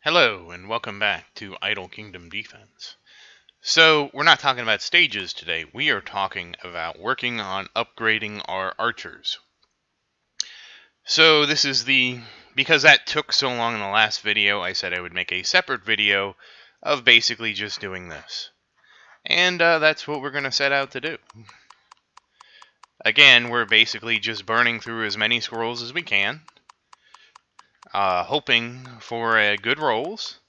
Hello, and welcome back to Idle Kingdom Defense. So, we're not talking about stages today. We are talking about working on upgrading our archers. So, because that took so long in the last video, I said I would make a separate video of basically just doing this. And that's what we're going to set out to do. Again, we're basically just burning through as many scrolls as we can, hoping for good rolls.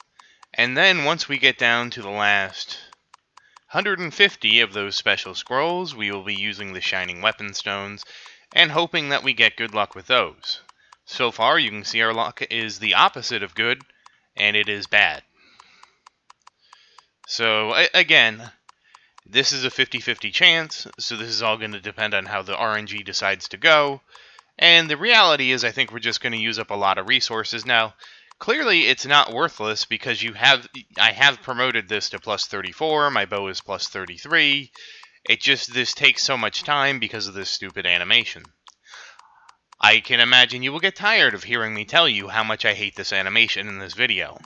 And then once we get down to the last 150 of those special scrolls, we will be using the Shining Weapon Stones and hoping that we get good luck with those. So far, you can see our luck is the opposite of good, and it is bad. So, again, this is a 50-50 chance, so this is all going to depend on how the RNG decides to go. And the reality is I think we're just going to use up a lot of resources. Now, clearly it's not worthless because I have promoted this to plus 34, my bow is plus 33. This takes so much time because of this stupid animation. I can imagine you will get tired of hearing me tell you how much I hate this animation in this video.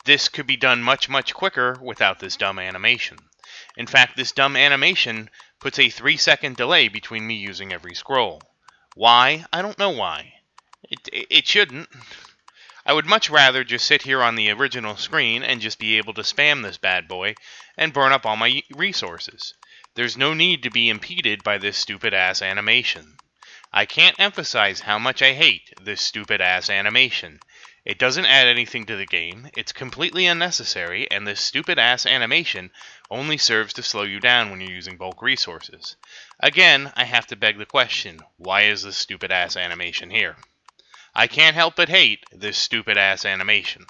This could be done much, much quicker without this dumb animation. In fact, this dumb animation puts a 3-second delay between me using every scroll. Why? I don't know why. It shouldn't. I would much rather just sit here on the original screen and just be able to spam this bad boy and burn up all my resources. There's no need to be impeded by this stupid-ass animation. I can't emphasize how much I hate this stupid-ass animation. It doesn't add anything to the game, it's completely unnecessary, and this stupid-ass animation only serves to slow you down when you're using bulk resources. Again, I have to beg the question, why is this stupid-ass animation here? I can't help but hate this stupid-ass animation.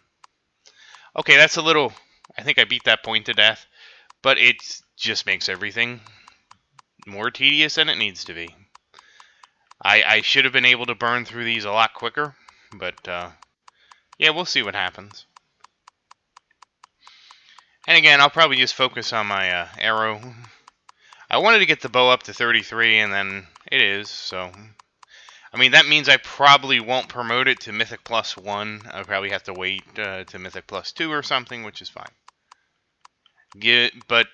Okay, that's a little... I think I beat that point to death, but it just makes everything more tedious than it needs to be. I should have been able to burn through these a lot quicker, but yeah, we'll see what happens. And again, I'll probably just focus on my arrow. I wanted to get the bow up to 33, and then it is, so... I mean, that means I probably won't promote it to Mythic Plus 1. I'll probably have to wait to Mythic Plus 2 or something, which is fine. But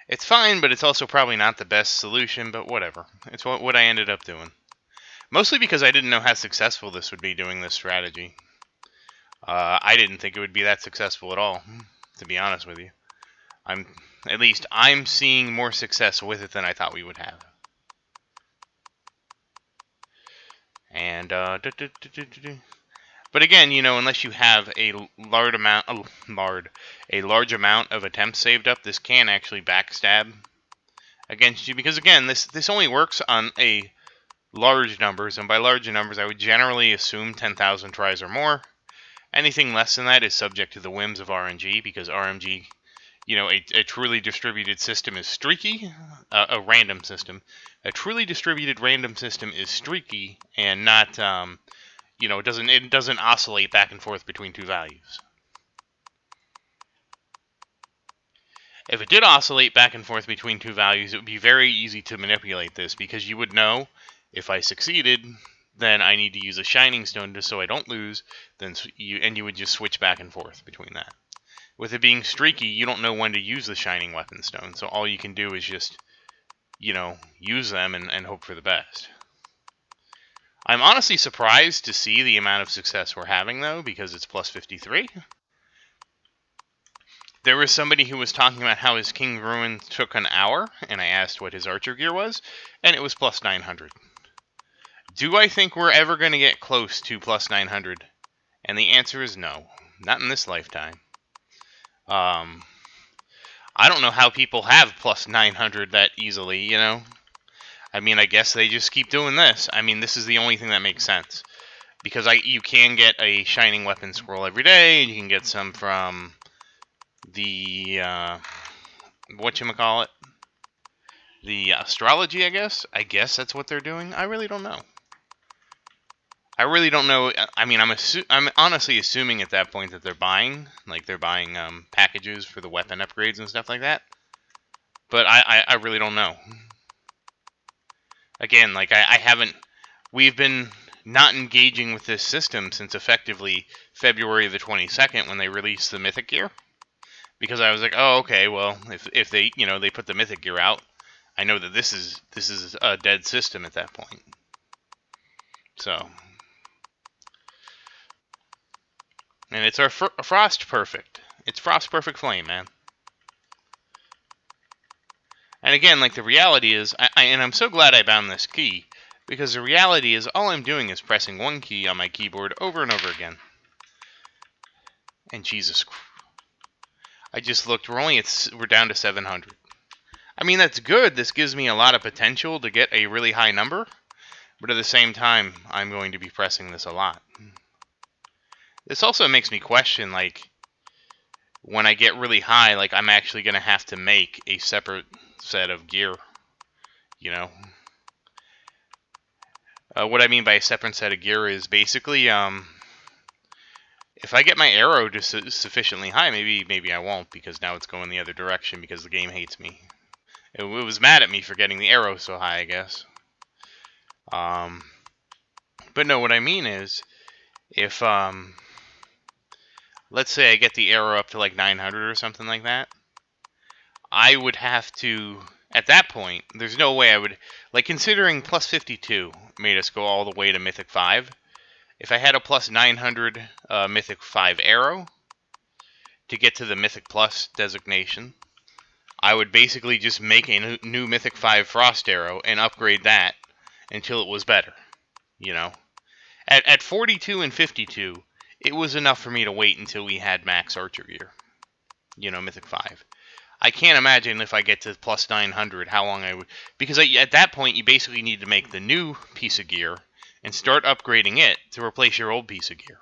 it's fine, but it's also probably not the best solution, but whatever. It's what I ended up doing. Mostly because I didn't know how successful this would be doing this strategy. I didn't think it would be that successful at all, to be honest with you. At least I'm seeing more success with it than I thought we would have. And but again, you know, unless you have a large amount of attempts saved up, this can actually backstab against you, because again, this only works on a large numbers, and by large numbers I would generally assume 10,000 tries or more. Anything less than that is subject to the whims of RNG, because RNG, you know, a truly distributed system is streaky, a random system. A truly distributed random system is streaky and not, you know, it doesn't oscillate back and forth between two values. If it did oscillate back and forth between two values, it would be very easy to manipulate this, because you would know if I succeeded, then I need to use a Shining Stone just so I don't lose, you would just switch back and forth between that. With it being streaky, you don't know when to use the Shining Weapon Stone, so all you can do is just, you know, use them and hope for the best. I'm honestly surprised to see the amount of success we're having, though, because it's plus 53. There was somebody who was talking about how his King Ruin took an hour, and I asked what his archer gear was, and it was plus 900. Do I think we're ever going to get close to plus 900? And the answer is no. Not in this lifetime. I don't know how people have plus 900 that easily, you know? I mean, I guess they just keep doing this. I mean, this is the only thing that makes sense. Because you can get a Shining Weapon scroll every day, and you can get some from the, whatchamacallit? The astrology, I guess? I guess that's what they're doing. I really don't know. I really don't know. I mean, I'm honestly assuming at that point that they're buying packages for the weapon upgrades and stuff like that. But I really don't know. Again, like I haven't. We've been not engaging with this system since effectively February the 22nd when they released the Mythic gear. Because I was like, oh, okay, well, if they, they put the Mythic gear out, I know that this is a dead system at that point. So, and it's our Frost Perfect. It's Frost Perfect Flame, man. And again, like, the reality is, and I'm so glad I bound this key, because the reality is all I'm doing is pressing one key on my keyboard over and over again. And Jesus, I just looked, we're down to 700. I mean, that's good. This gives me a lot of potential to get a really high number, but at the same time, I'm going to be pressing this a lot. This also makes me question, like, when I get really high, like, I'm actually going to have to make a separate set of gear, you know? What I mean by a separate set of gear is basically, if I get my arrow just sufficiently high, maybe I won't, because now it's going the other direction because the game hates me. It was mad at me for getting the arrow so high, I guess. But no, what I mean is, if, let's say I get the arrow up to like 900 or something like that, I would have to, at that point, there's no way I would, like, considering plus 52 made us go all the way to Mythic 5, if I had a plus 900 Mythic 5 arrow to get to the Mythic Plus designation, I would basically just make a new Mythic 5 Frost Arrow and upgrade that until it was better, you know? At 42 and 52, it was enough for me to wait until we had max Archer gear, Mythic 5. I can't imagine if I get to plus 900 how long I would... Because at that point, you basically need to make the new piece of gear and start upgrading it to replace your old piece of gear.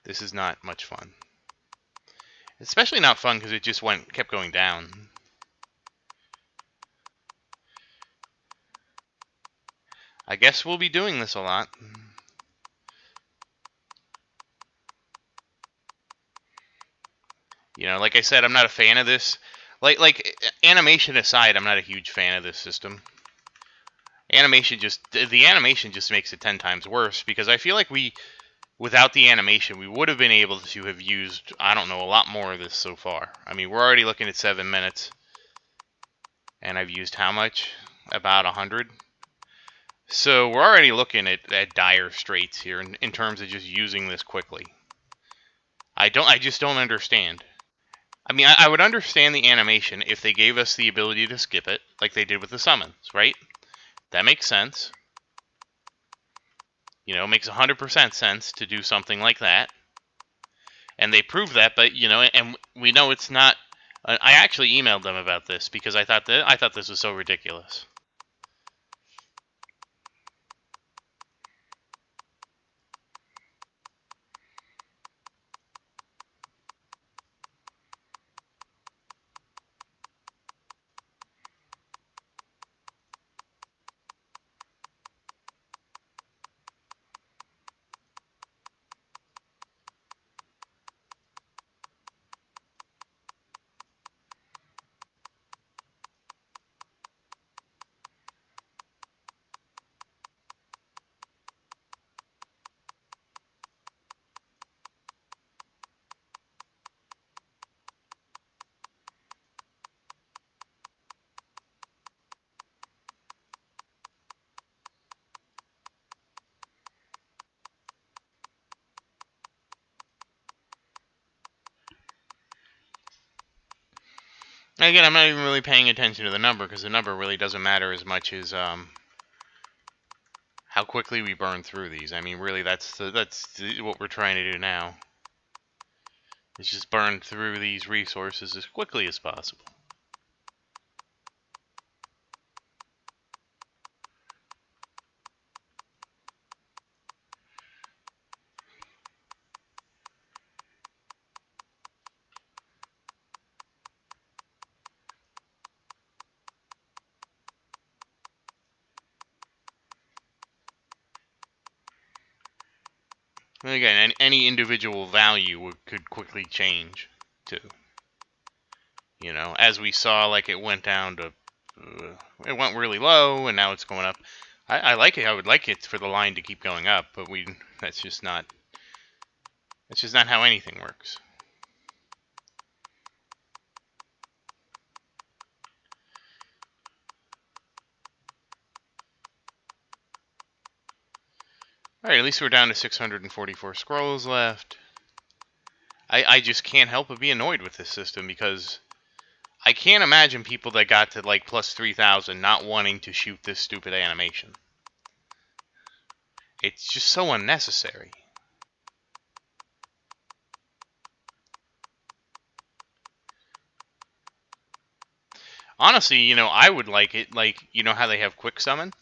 This is not much fun. Especially not fun because it just kept going down. I guess we'll be doing this a lot. Like I said, I'm not a fan of this. Like animation aside, I'm not a huge fan of this system. The animation just makes it 10 times worse, because I feel like without the animation, we would have been able to have used, I don't know, a lot more of this so far. I mean, we're already looking at 7 minutes, and I've used how much? About 100. So we're already looking at dire straits here in terms of just using this quickly. I just don't understand. I mean, I would understand the animation if they gave us the ability to skip it, like they did with the summons, right? That makes sense. It makes 100% sense to do something like that. And they proved that, but, and we know it's not... I actually emailed them about this because I thought this was so ridiculous. Again, I'm not even really paying attention to the number, because the number really doesn't matter as much as how quickly we burn through these. I mean, really, that's what we're trying to do now. Is just burn through these resources as quickly as possible. And again, any individual value could quickly change, too. As we saw, like, it went down to it went really low, and now it's going up. I like it. I would like it for the line to keep going up, but that's just not how anything works. Alright, at least we're down to 644 scrolls left. I just can't help but be annoyed with this system, because I can't imagine people that got to like plus 3,000 not wanting to shoot this stupid animation. It's just so unnecessary. Honestly, I would like it, like, how they have quick summon?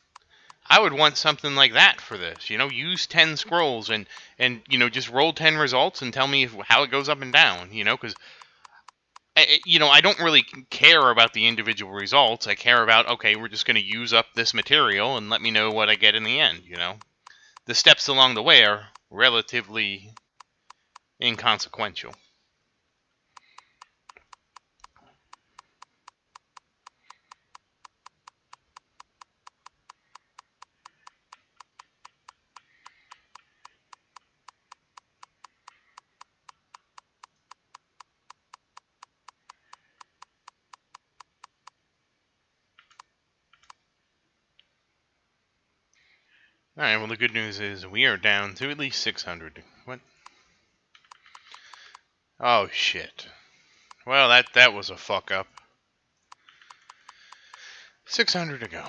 I would want something like that for this. Use 10 scrolls and just roll 10 results and tell me how it goes up and down, because I don't really care about the individual results. I care about, okay, we're just going to use up this material and let me know what I get in the end, The steps along the way are relatively inconsequential. Alright, well, the good news is we are down to at least 600. What? Oh, shit. Well, that was a fuck up. 600 to go.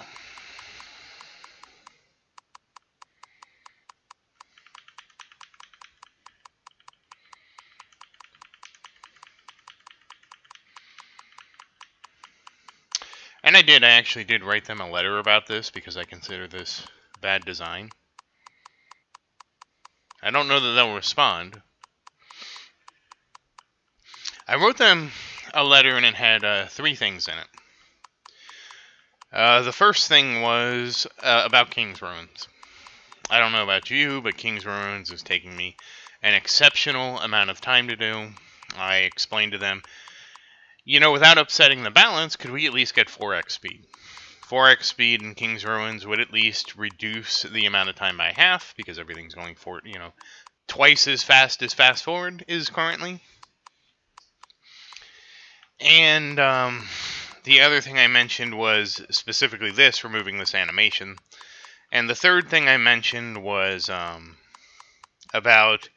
And I actually did write them a letter about this, because I consider this bad design. I don't know that they'll respond. I wrote them a letter, and it had 3 things in it. The first thing was about King's Ruins. I don't know about you, but King's Ruins is taking me an exceptional amount of time to do. I explained to them, without upsetting the balance, could we at least get 4x speed? 4x speed in King's Ruins would at least reduce the amount of time by half, because everything's going for, twice as fast forward is currently. And the other thing I mentioned was specifically this, removing this animation. And the third thing I mentioned was about,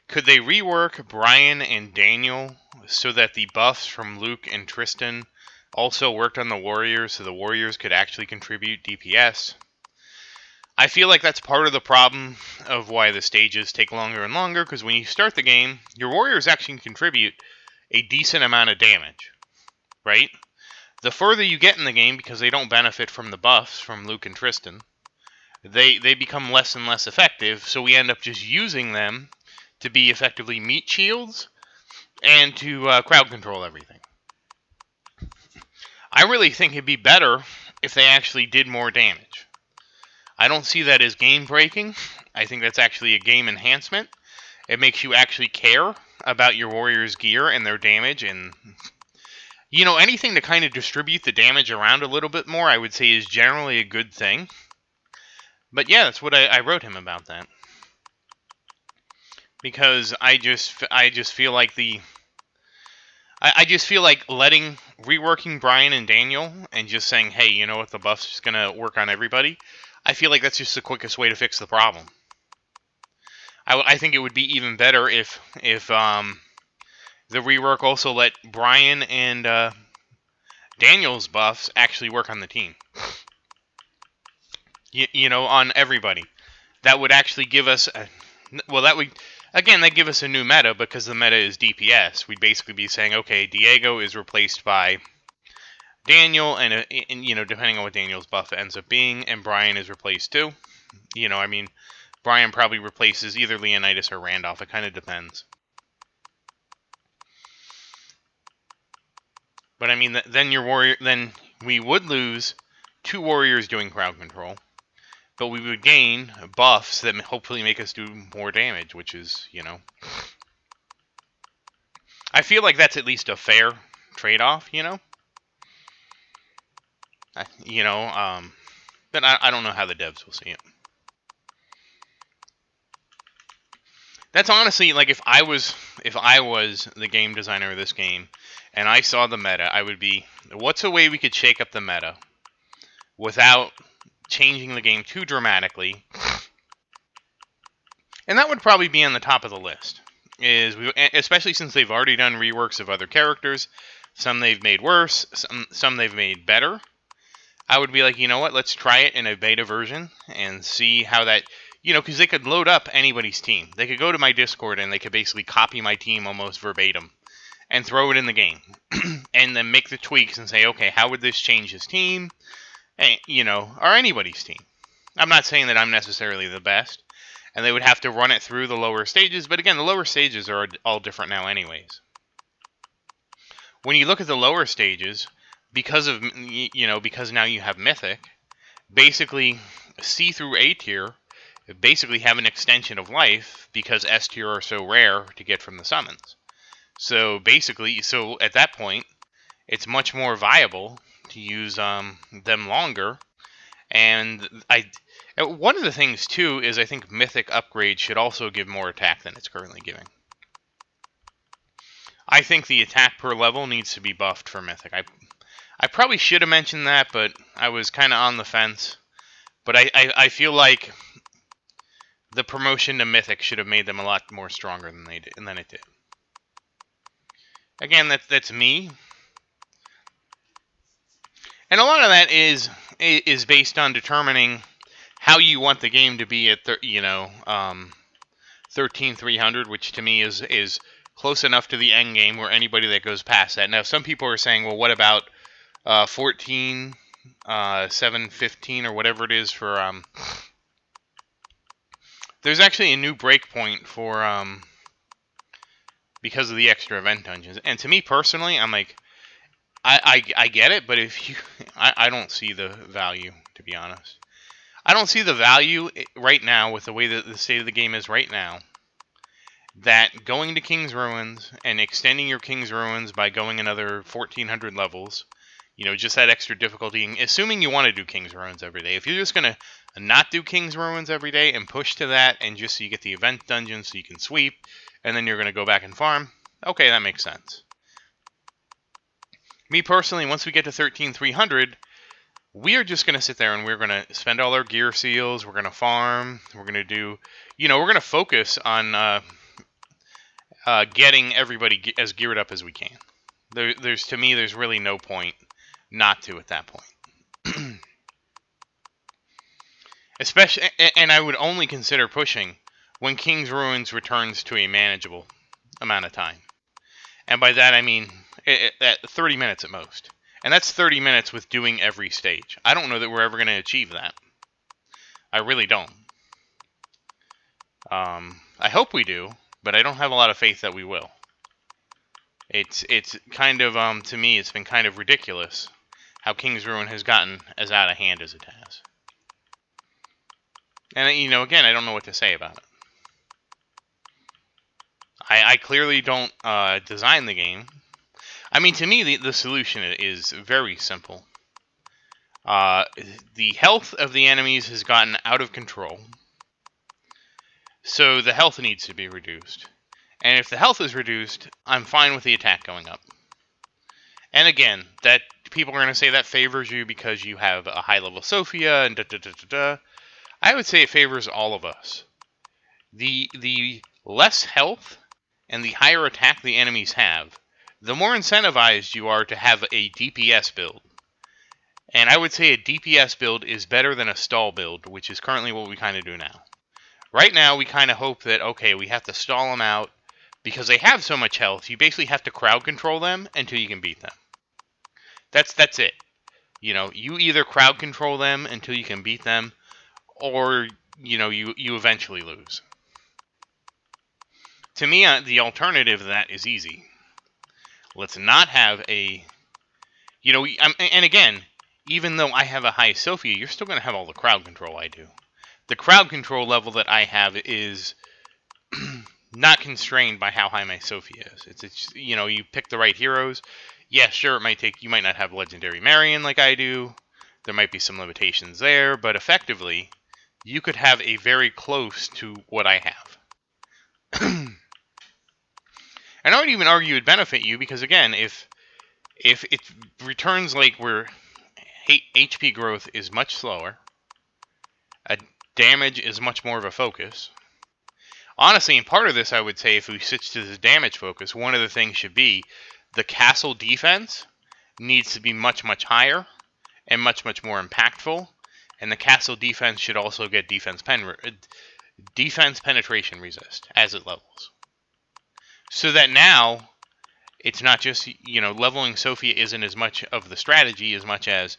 could they rework Brian and Daniel so that the buffs from Luke and Tristan also worked on the warriors, so the warriors could actually contribute DPS? I feel like that's part of the problem of why the stages take longer and longer, because when you start the game, your warriors actually contribute a decent amount of damage, right? The further you get in the game, because they don't benefit from the buffs from Luke and Tristan, they become less and less effective, so we end up just using them to be effectively meat shields and to crowd control everything. I really think it'd be better if they actually did more damage. I don't see that as game breaking. I think that's actually a game enhancement. It makes you actually care about your warrior's gear and their damage, and anything to kind of distribute the damage around a little bit more, I would say, is generally a good thing. But yeah, that's what I wrote him about that. Because I just feel like I just feel like reworking Brian and Daniel and just saying, hey, you know what, the buff's just gonna work on everybody. I feel like that's just the quickest way to fix the problem. I think it would be even better if the rework also let Brian and Daniel's buffs actually work on the team. On everybody. That would actually give us that'd give us a new meta, because the meta is DPS. We'd basically be saying, okay, Diego is replaced by Daniel, and depending on what Daniel's buff ends up being, and Brian is replaced too. Brian probably replaces either Leonidas or Randolph. It kind of depends. But then we would lose 2 warriors doing crowd control, but we would gain buffs that hopefully make us do more damage, which is, I feel like that's at least a fair trade-off, But I don't know how the devs will see it. That's honestly like if I was the game designer of this game, and I saw the meta, I would be, what's a way we could shake up the meta without changing the game too dramatically? And that would probably be on the top of the list. Especially since they've already done reworks of other characters. Some they've made worse, some they've made better. I would be like, you know what? Let's try it in a beta version and see how that. Because they could load up anybody's team. They could go to my Discord and they could basically copy my team almost verbatim and throw it in the game, and then make the tweaks and say, okay, how would this change his team? Or anybody's team. I'm not saying that I'm necessarily the best, and they would have to run it through the lower stages. But again, the lower stages are all different now anyways. When you look at the lower stages, because now you have Mythic, basically C through A tier basically have an extension of life because S tier are so rare to get from the summons. So basically, at that point, it's much more viable to use them longer. And one of the things too is I think Mythic upgrade should also give more attack than it's currently giving. I think the attack per level needs to be buffed for Mythic. I probably should have mentioned that, but I was kind of on the fence. But I feel like the promotion to Mythic should have made them a lot more stronger than it did. Again, that's me. And a lot of that is based on determining how you want the game to be at 13,300, which to me is close enough to the end game where anybody that goes past that. Now, some people are saying, well, what about 14, 715 or whatever it is for there's actually a new breakpoint for because of the extra event dungeons. And to me personally, I'm like, I get it, but if you I don't see the value, to be honest. I don't see the value right now with the way that the state of the game is right now. That going to King's Ruins and extending your King's Ruins by going another 1,400 levels, just that extra difficulty, assuming you want to do King's Ruins every day. If you're just going to not do King's Ruins every day and push to that, and just so you get the event dungeon so you can sweep, and then you're going to go back and farm, okay, that makes sense. Me personally, once we get to 13,300, we are just going to sit there and we're going to spend all our gear seals, we're going to farm, we're going to do, we're going to focus on getting everybody as geared up as we can. To me, there's really no point not to at that point. Especially, and I would only consider pushing when King's Ruins returns to a manageable amount of time. And by that I mean at 30 minutes at most. And that's 30 minutes with doing every stage. I don't know that we're ever going to achieve that. I really don't. I hope we do, but I don't have a lot of faith that we will. It's kind of, to me, it's been kind of ridiculous how King's Ruin has gotten as out of hand as it has. And, again, I don't know what to say about it. I clearly don't design the game. I mean, to me, the solution is very simple. The health of the enemies has gotten out of control. So the health needs to be reduced. And if the health is reduced, I'm fine with the attack going up. And again, that people are going to say that favors you because you have a high-level Sophia and da-da-da-da-da. I would say it favors all of us. The less health and the higher attack the enemies have, the more incentivized you are to have a DPS build. And I would say a DPS build is better than a stall build, which is currently what we kind of do now. Right now, we kind of hope that, okay, we have to stall them out because they have so much health, you basically have to crowd control them until you can beat them. That's it. You either crowd control them until you can beat them, or, you eventually lose. To me, the alternative to that is easy. Let's not have a... and again, even though I have a high Sophia, you're still going to have all the crowd control I do. The crowd control level that I have is not constrained by how high my Sophia is. It's you pick the right heroes. Yeah, sure, you might not have Legendary Marion like I do, there might be some limitations there, but effectively, you could have a very close to what I have. And I would even argue it would benefit you because, again, if it returns like where HP growth is much slower, damage is much more of a focus. Honestly, in part of this, I would say if we switch to the damage focus, one of the things should be the castle defense needs to be much, much higher and much, much more impactful. And the castle defense should also get defense penetration resist as it levels. So that now, it's not just, leveling Sophia isn't as much of the strategy as much as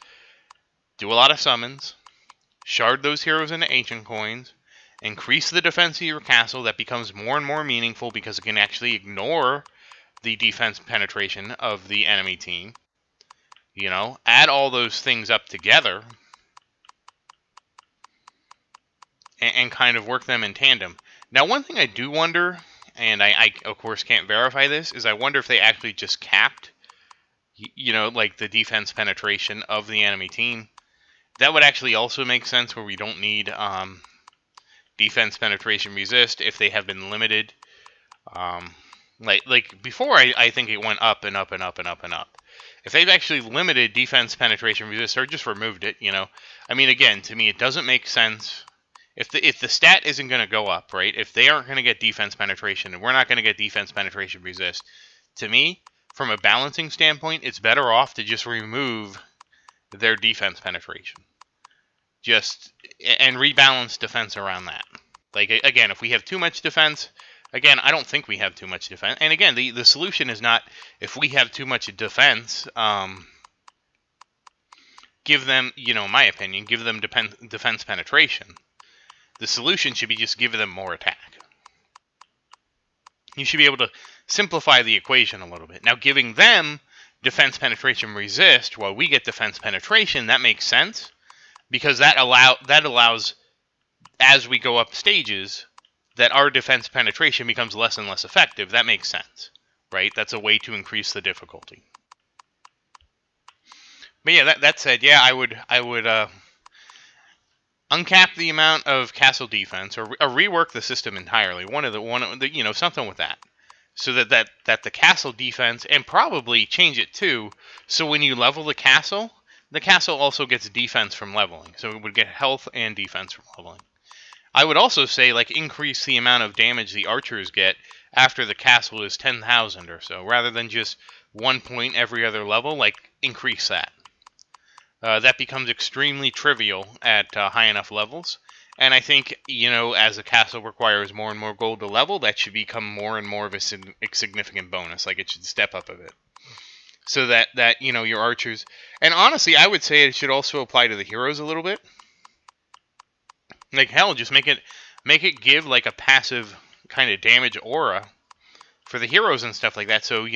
do a lot of summons, shard those heroes into ancient coins, increase the defense of your castle. That becomes more and more meaningful because it can actually ignore the defense penetration of the enemy team. Add all those things up together and kind of work them in tandem. Now, one thing I do wonder, and I of course can't verify this, is I wonder if they actually just capped, like the defense penetration of the enemy team. That would actually also make sense where we don't need defense penetration resist if they have been limited. Like before, I think it went up and up and up and up and up. If they've actually limited defense penetration resist or just removed it, I mean, again, to me, it doesn't make sense. If the stat isn't going to go up, right? If they aren't going to get defense penetration and we're not going to get defense penetration resist, to me, from a balancing standpoint, it's better off to just remove their defense penetration. And rebalance defense around that. Like, again, if we have too much defense, again, I don't think we have too much defense. And again, the solution is not if we have too much defense, give them, in my opinion, give them defense penetration. The solution should be just give them more attack. You should be able to simplify the equation a little bit. Now, giving them defense penetration resist while we get defense penetration, that makes sense. Because that allows, as we go up stages, that our defense penetration becomes less and less effective. That makes sense, right? That's a way to increase the difficulty. But yeah, that said, yeah, I would uncap the amount of castle defense or rework the system entirely. One of the something with that, so that the castle defense, and probably change it too. So when you level the castle also gets defense from leveling. So it would get health and defense from leveling. I would also say, like, increase the amount of damage the archers get after the castle is 10,000 or so. Rather than just 1 point every other level, like, increase that. That becomes extremely trivial at high enough levels. And I think, as a castle requires more and more gold to level, that should become more and more of a significant bonus. Like, it should step up a bit. So that your archers, and honestly, I would say it should also apply to the heroes a little bit. Like, hell, just make it give like a passive kind of damage aura for the heroes and stuff like that. So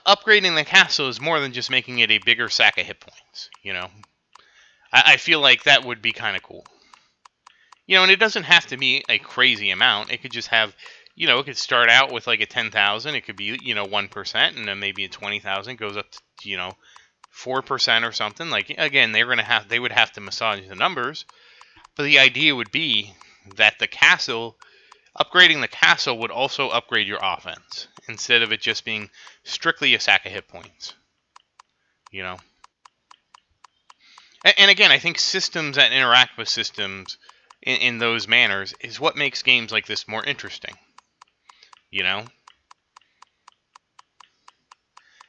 upgrading the castle is more than just making it a bigger sack of hit points. I feel like that would be kind of cool. And it doesn't have to be a crazy amount. It could just have. It could start out with like a 10,000. It could be, 1%, and then maybe a 20,000 goes up to, 4% or something. Like, again, they would have to massage the numbers, but the idea would be that upgrading the castle would also upgrade your offense instead of it just being strictly a sack of hit points. And again, I think systems that interact with systems in those manners is what makes games like this more interesting. And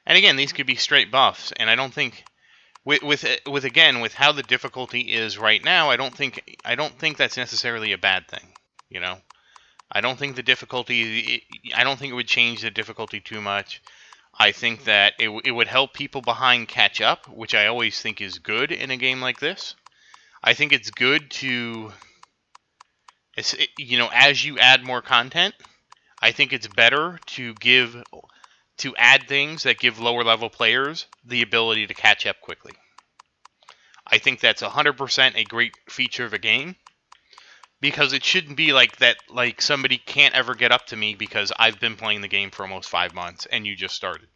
again, these could be straight buffs, and I don't think with how the difficulty is right now, I don't think that's necessarily a bad thing. I don't think it would change the difficulty too much. I think that it would help people behind catch up, which I always think is good in a game like this. I think it's good to, as you add more content, I think it's better to add things that give lower level players the ability to catch up quickly. I think that's 100% a great feature of a game, because it shouldn't be like that, like somebody can't ever get up to me because I've been playing the game for almost 5 months and you just started.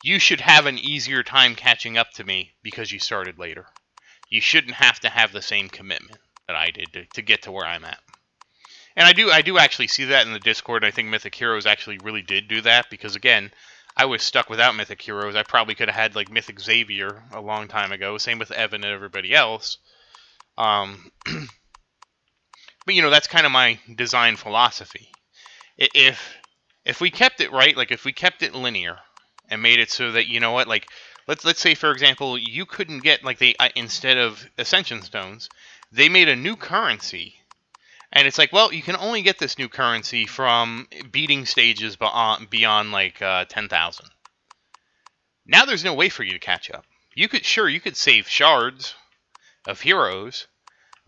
You should have an easier time catching up to me because you started later. you shouldn't have to have the same commitment that I did to get to where I'm at. And I do actually see that in the Discord. I think Mythic Heroes actually really did do that, because again, I was stuck without Mythic Heroes. I probably could have had like Mythic Xavier a long time ago. Same with Evan and everybody else. But that's kind of my design philosophy. If we kept it right, like if we kept it linear and made it so that, like let's say for example, you couldn't get like instead of Ascension Stones, they made a new currency. And it's like, well, you can only get this new currency from beating stages beyond like 10,000. Now there's no way for you to catch up. You could save shards of heroes,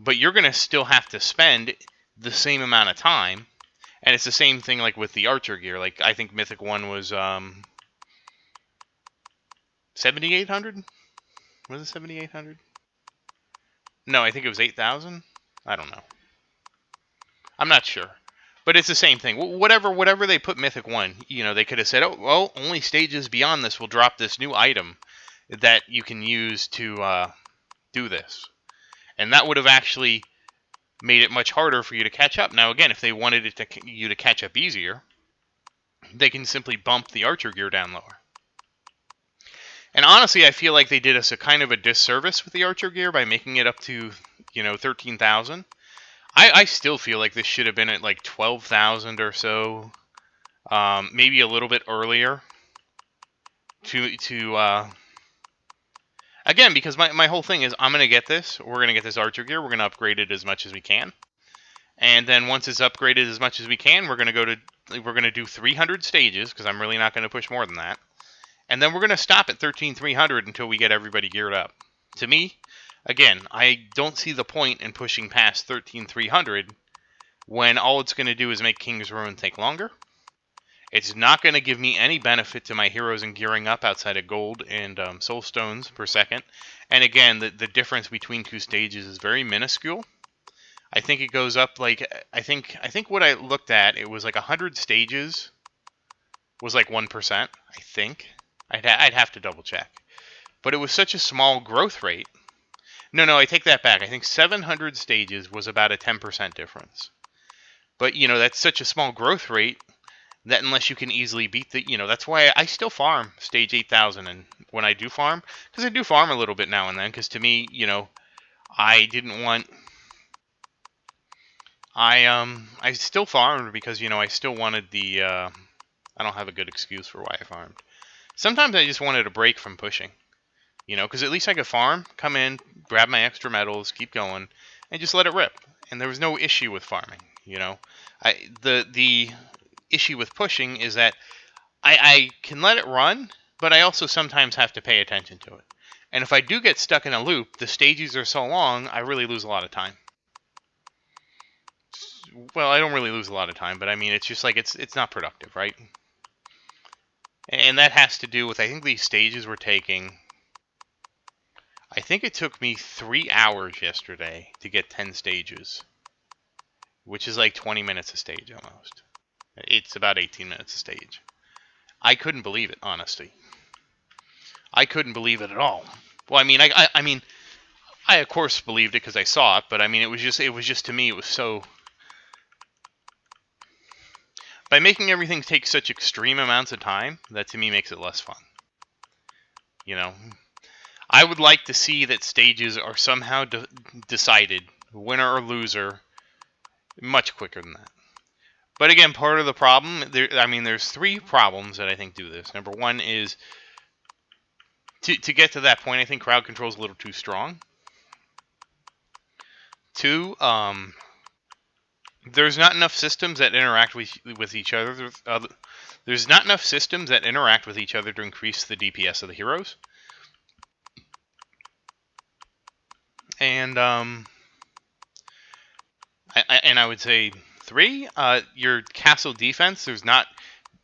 but you're going to still have to spend the same amount of time. And it's the same thing like with the Archer gear. Like I think Mythic 1 was 7,800? Was it 7,800? No, I think it was 8,000. I don't know. I'm not sure. But it's the same thing. Whatever they put Mythic 1, they could have said, oh, well, only stages beyond this will drop this new item that you can use to do this. And that would have actually made it much harder for you to catch up. Now, again, if they wanted you to catch up easier, they can simply bump the Archer gear down lower. And honestly, I feel like they did us a kind of a disservice with the Archer gear by making it up to, 13,000. I still feel like this should have been at like 12,000 or so, maybe a little bit earlier. Again, because my whole thing is I'm gonna get this. We're gonna get this Archer gear. We're gonna upgrade it as much as we can, and then once it's upgraded as much as we can, we're gonna do 300 stages, because I'm really not gonna push more than that, and then we're gonna stop at 13,300 until we get everybody geared up. To me, again, I don't see the point in pushing past 13,300 when all it's going to do is make King's Ruin take longer. It's not going to give me any benefit to my heroes in gearing up outside of gold and soul stones per second. And again, the difference between two stages is very minuscule. I think it goes up like, I think what I looked at, it was like 100 stages was like 1%, I think. I'd have to double check. But it was such a small growth rate. No, I take that back. I think 700 stages was about a 10% difference. But, that's such a small growth rate that unless you can easily beat that's why I still farm stage 8,000. And when I do farm, because I do farm a little bit now and then, because to me, I didn't want... I still farmed because, I still wanted the... I don't have a good excuse for why I farmed. Sometimes I just wanted a break from pushing. Because at least I could farm, come in, grab my extra medals, keep going, and just let it rip. And there was no issue with farming, The issue with pushing is that I can let it run, but I also sometimes have to pay attention to it. And if I do get stuck in a loop, the stages are so long, I really lose a lot of time. Well, I don't really lose a lot of time, but I mean, it's just like, it's not productive, right? And that has to do with, I think these stages were taking... I think it took me 3 hours yesterday to get 10 stages, which is like 20 minutes a stage almost. It's about 18 minutes a stage. I couldn't believe it, honestly. I couldn't believe it at all. Well, I mean, I of course believed it because I saw it, but I mean, it was just to me, it was so... By making everything take such extreme amounts of time, that to me makes it less fun. I would like to see that stages are somehow decided, winner or loser, much quicker than that. But again, part of the problem, there's 3 problems that I think do this. Number 1 is, to get to that point, I think crowd control is a little too strong. 2, there's not enough systems that interact with each other. There's not enough systems that interact with each other to increase the DPS of the heroes. And I would say 3, your castle defense, there's not,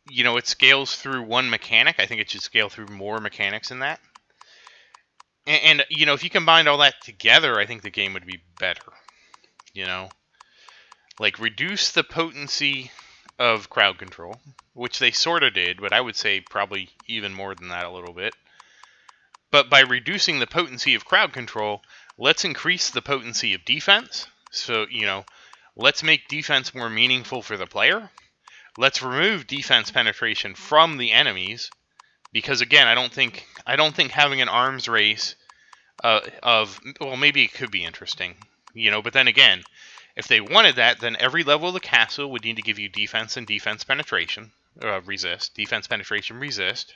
it scales through one mechanic. I think it should scale through more mechanics than that. And if you combined all that together, I think the game would be better. Like, reduce the potency of crowd control, which they sort of did, but I would say probably even more than that a little bit. But by reducing the potency of crowd control, let's increase the potency of defense. So, let's make defense more meaningful for the player. Let's remove defense penetration from the enemies, because again, I don't think having an arms race well, maybe it could be interesting, but then again, if they wanted that, then every level of the castle would need to give you defense and defense penetration, defense penetration resist,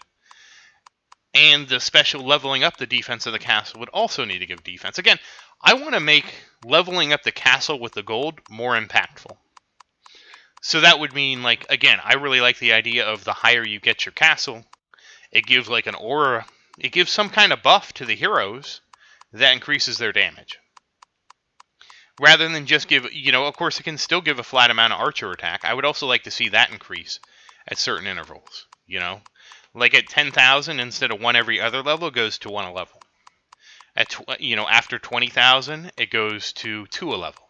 and the special leveling up the defense of the castle would also need to give defense. Again, I want to make leveling up the castle with the gold more impactful. So that would mean, like, again, I really like the idea of the higher you get your castle, it gives like an aura, it gives some kind of buff to the heroes that increases their damage. Rather than just give, of course it can still give a flat amount of archer attack. I would also like to see that increase at certain intervals, Like at 10,000, instead of one every other level, it goes to one a level. At after 20,000, it goes to 2 a level.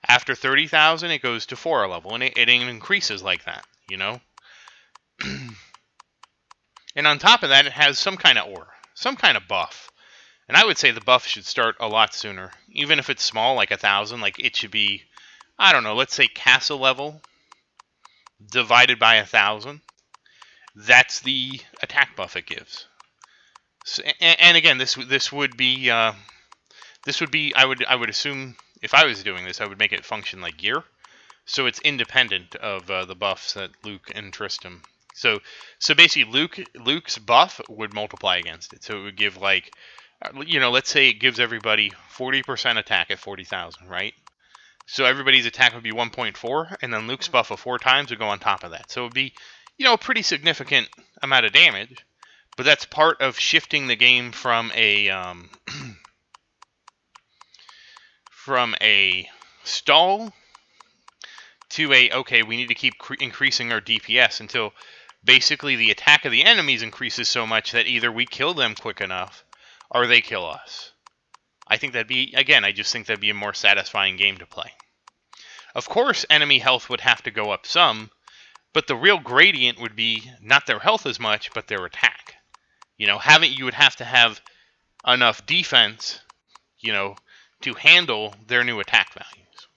After 30,000, it goes to 4 a level, and it increases like that, And on top of that, it has some kind of aura, some kind of buff. And I would say the buff should start a lot sooner. Even if it's small, like 1,000, like it should be, I don't know, let's say castle level divided by 1,000. That's the attack buff it gives. So, and again, this would be I would assume, if I was doing this, I would make it function like gear, so it's independent of the buffs that Luke and Tristram. So basically, Luke's buff would multiply against it. So it would give, like, let's say it gives everybody 40% attack at 40,000, right? So everybody's attack would be 1.4, and then Luke's buff of 4 times would go on top of that. So it would be, a pretty significant amount of damage. But that's part of shifting the game from a stall to okay, we need to keep increasing our DPS until basically the attack of the enemies increases so much that either we kill them quick enough or they kill us. I think that'd be, again, I just think that'd be a more satisfying game to play. Of course, enemy health would have to go up some, but the real gradient would be not their health as much, but their attack. You would have to have enough defense, to handle their new attack values.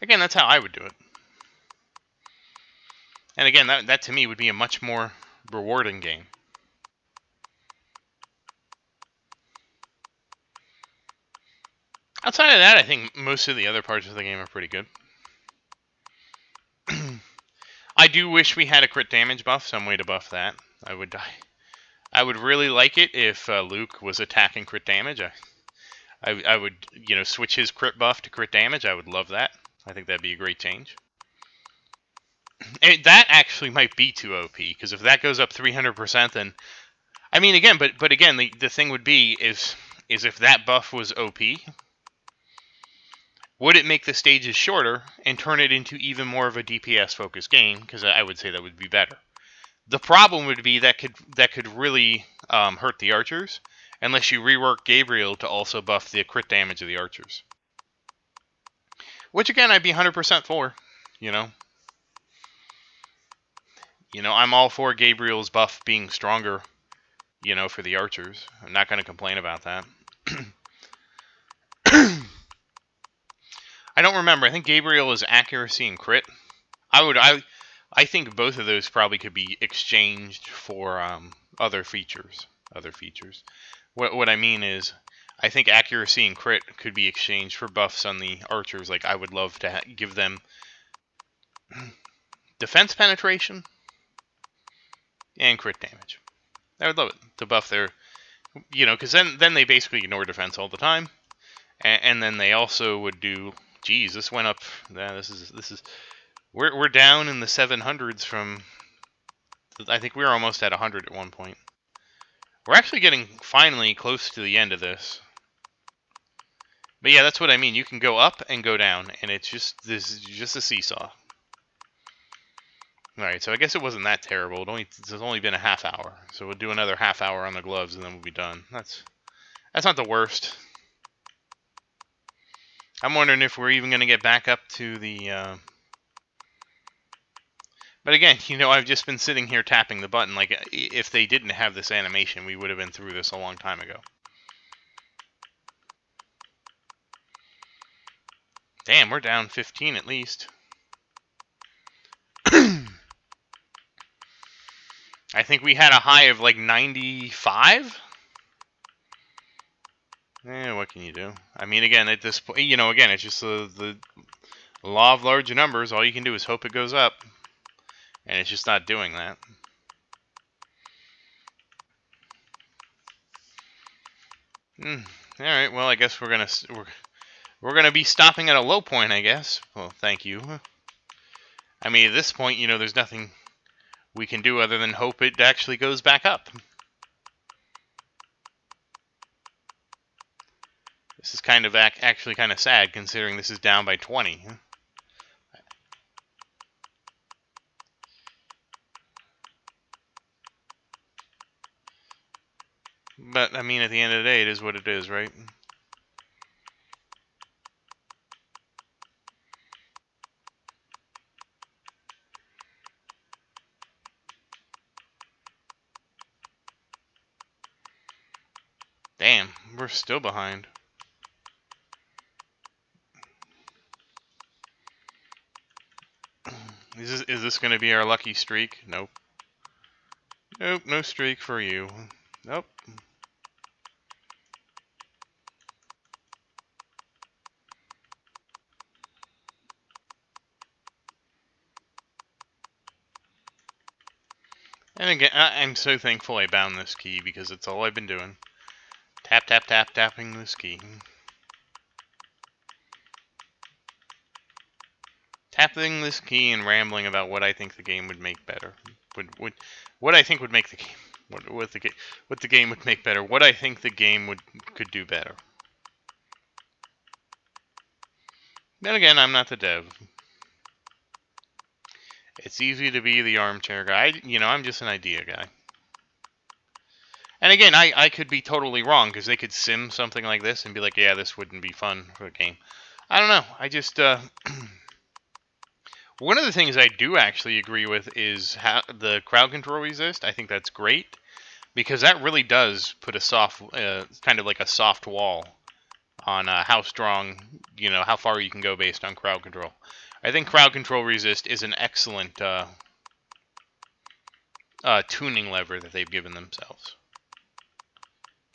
Again, that's how I would do it. And again, that to me would be a much more rewarding game. Outside of that, I think most of the other parts of the game are pretty good. I do wish we had a crit damage buff, some way to buff that. I would really like it if Luke was attacking crit damage. I would, switch his crit buff to crit damage. I would love that. I think that'd be a great change. And that actually might be too OP, because if that goes up 300%, then, I mean, again, but again, the thing would be is if that buff was OP, would it make the stages shorter and turn it into even more of a DPS focused game? Because I would say that would be better. The problem would be that could really hurt the archers, unless you rework Gabriel to also buff the crit damage of the archers. Which again, I'd be 100% for, I'm all for Gabriel's buff being stronger, for the archers. I'm not going to complain about that. I don't remember. I think Gabriel is accuracy and crit. I think both of those probably could be exchanged for other features. What I mean is, I think accuracy and crit could be exchanged for buffs on the archers. Like, I would love to give them defense penetration and crit damage. I would love it to buff their, because then they basically ignore defense all the time, and then they also would do. Geez, this went up. This is. We're down in the 700s from. I think we were almost at 100 at one point. We're actually getting finally close to the end of this. But yeah, that's what I mean. You can go up and go down, and this is just a seesaw. All right, so I guess it wasn't that terrible. It's only been a half hour, so we'll do another half hour on the gloves, and then we'll be done. That's not the worst. I'm wondering if we're even going to get back up to the... But again, I've just been sitting here tapping the button. Like, if they didn't have this animation, we would have been through this a long time ago. Damn, we're down 15 at least. I think we had a high of like 95. What can you do? I mean, again, at this point, again, it's just the law of large numbers. All you can do is hope it goes up, and it's just not doing that. All right. Well, I guess we're gonna be stopping at a low point, I guess. Well, thank you. I mean, at this point, there's nothing we can do other than hope it actually goes back up. This is kind of actually kind of sad, considering this is down by 20. But, I mean, at the end of the day, it is what it is, right? Damn, we're still behind. Is this going to be our lucky streak? Nope. Nope, no streak for you. Nope. And again, I'm so thankful I bound this key, because it's all I've been doing. Tap, tap, tap, tapping this key. Tapping this key and rambling about what I think the game would make better. What I think would make the game... What the game would make better. What I think the game could do better. Then again, I'm not the dev. It's easy to be the armchair guy. I'm just an idea guy. And again, I could be totally wrong, because they could sim something like this and be like, yeah, this wouldn't be fun for a game. I don't know. I just... One of the things I do actually agree with is how the crowd control resist. I think that's great, because that really does put a soft, kind of like a soft wall on how strong, how far you can go based on crowd control. I think crowd control resist is an excellent tuning lever that they've given themselves.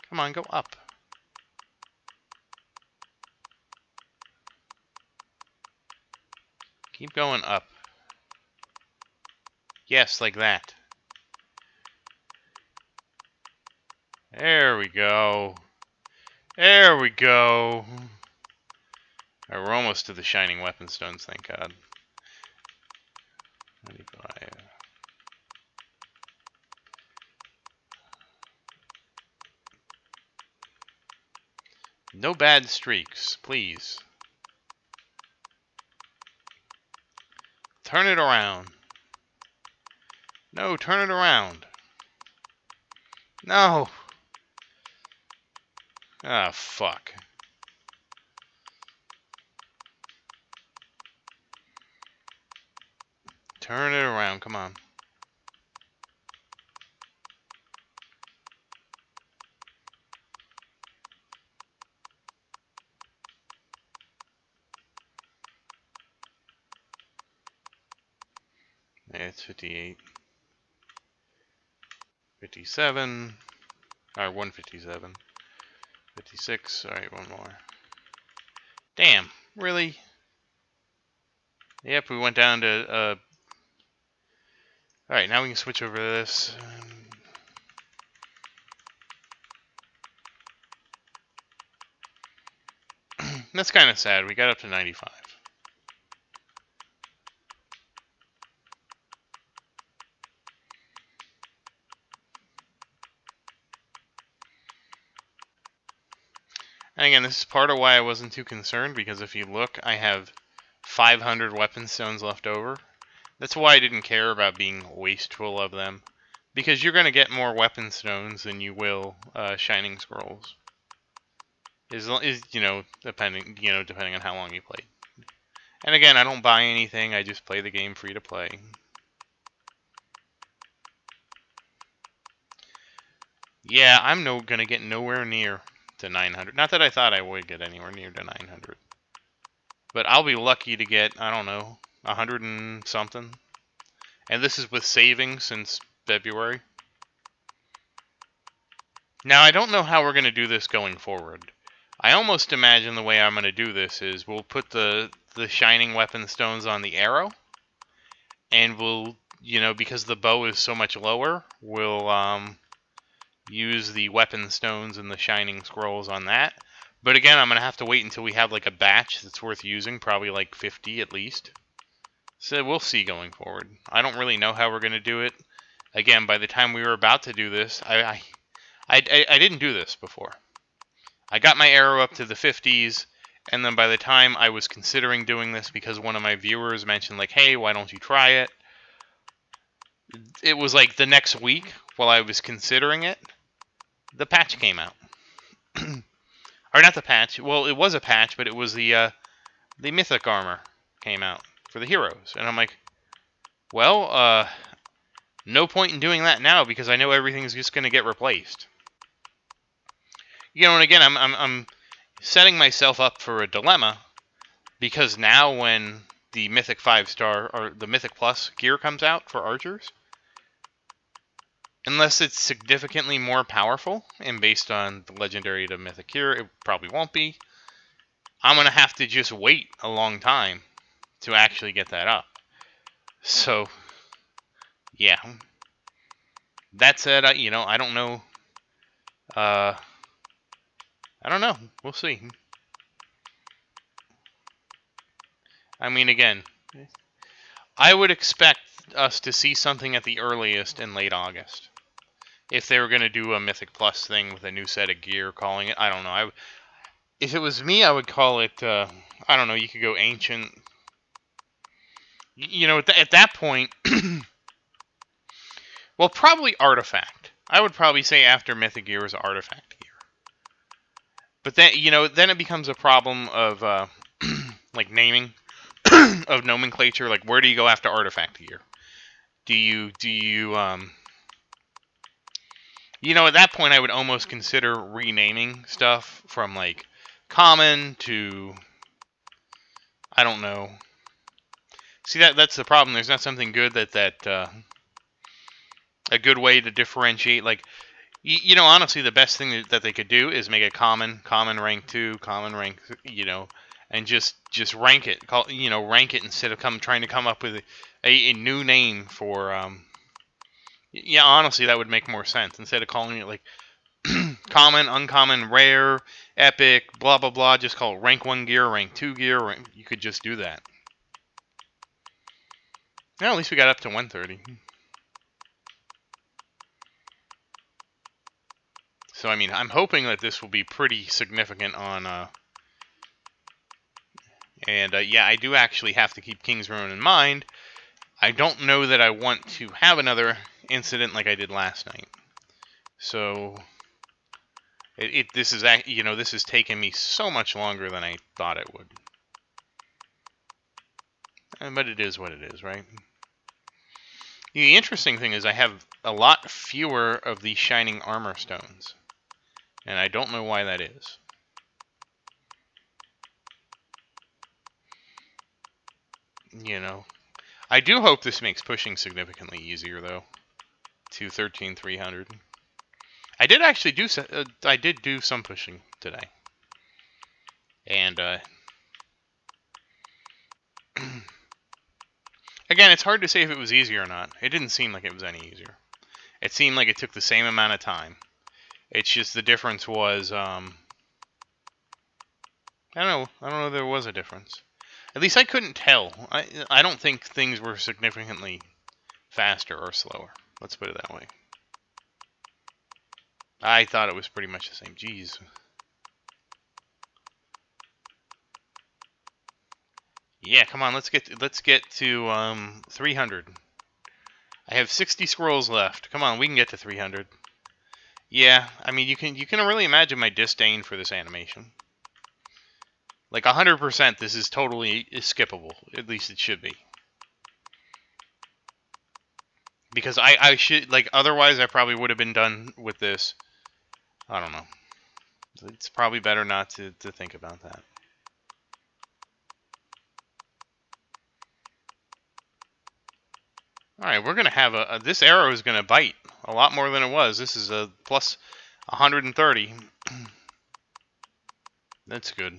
Come on, go up. Keep going up. Yes, like that. There we go. There we go. Right, we're almost to the shining weapon stones, thank God. 95. No bad streaks, please. Turn it around. No, turn it around. No. Ah, fuck. Turn it around, come on. Yeah, it's 58. 57. Alright, 157. 56. Alright, one more. Damn, really? Yep, we went down to, Alright, now we can switch over to this. That's kind of sad. We got up to 95. And again, this is part of why I wasn't too concerned, because if you look, I have 500 weapon stones left over. That's why I didn't care about being wasteful of them, because you're going to get more weapon stones than you will shining scrolls. Depending on how long you play. And again, I don't buy anything. I just play the game free to play. Yeah, I'm gonna get nowhere near to 900. Not that I thought I would get anywhere near to 900. But I'll be lucky to get, I don't know, 100 and something. And this is with savings since February. Now, I don't know how we're going to do this going forward. I almost imagine the way I'm going to do this is we'll put the shining weapon stones on the arrow. And we'll, because the bow is so much lower, we'll use the weapon stones and the shining scrolls on that. But again, I'm going to have to wait until we have like a batch that's worth using, probably like 50 at least. So we'll see going forward. I don't really know how we're going to do it. Again, by the time we were about to do this, I didn't do this before. I got my arrow up to the 50s, and then by the time I was considering doing this, because one of my viewers mentioned like, hey, why don't you try it? It was like the next week while I was considering it, the patch came out. Or not the patch. Well, it was a patch, but it was the mythic armor came out for the heroes. And I'm like, well, no point in doing that now because I know everything's just going to get replaced. And again, I'm setting myself up for a dilemma because now when the Mythic 5-star or the Mythic Plus gear comes out for archers, unless it's significantly more powerful and based on the legendary to mythic gear, it probably won't be. I'm going to have to just wait a long time to actually get that up. So, yeah. That said, I don't know. I don't know. We'll see. I mean, again, I would expect us to see something at the earliest in late August. If they were going to do a Mythic Plus thing with a new set of gear, calling it, I don't know. If it was me, I would call it, I don't know, you could go Ancient. At that point, well, probably Artifact. I would probably say after Mythic Gear is Artifact Gear. But then, then it becomes a problem of, like, naming, of nomenclature. Like, where do you go after Artifact Gear? At that point, I would almost consider renaming stuff from, like, common to, I don't know. See, that's the problem. There's not something good that a good way to differentiate. Like, honestly, the best thing that they could do is make a common rank 2, common rank, and just rank it. Rank it instead of trying to come up with a new name for. Yeah, honestly, that would make more sense instead of calling it like common, uncommon, rare, epic, blah blah blah. Just call it rank 1 gear, rank 2 gear. You could just do that. Yeah, at least we got up to 130. So, I mean, I'm hoping that this will be pretty significant on, yeah, I do actually have to keep King's Ruin in mind. I don't know that I want to have another incident like I did last night. So, this is taking me so much longer than I thought it would. But it is what it is, right? The interesting thing is I have a lot fewer of these shining armor stones. And I don't know why that is. I do hope this makes pushing significantly easier, though. To 13,300. I did actually do some pushing today. And, again, it's hard to say if it was easier or not. It didn't seem like it was any easier. It seemed like it took the same amount of time. It's just the difference was, I don't know if there was a difference. At least I couldn't tell. I don't think things were significantly faster or slower. Let's put it that way. I thought it was pretty much the same. Jeez. Yeah, come on, let's get to 300. I have 60 scrolls left. Come on, we can get to 300. Yeah, I mean you can really imagine my disdain for this animation. Like 100%, this is totally skippable. At least it should be. Because I should, like, otherwise I probably would have been done with this. I don't know. It's probably better not to think about that. Alright, we're going to have this arrow is going to bite a lot more than it was. This is a plus 130. That's good.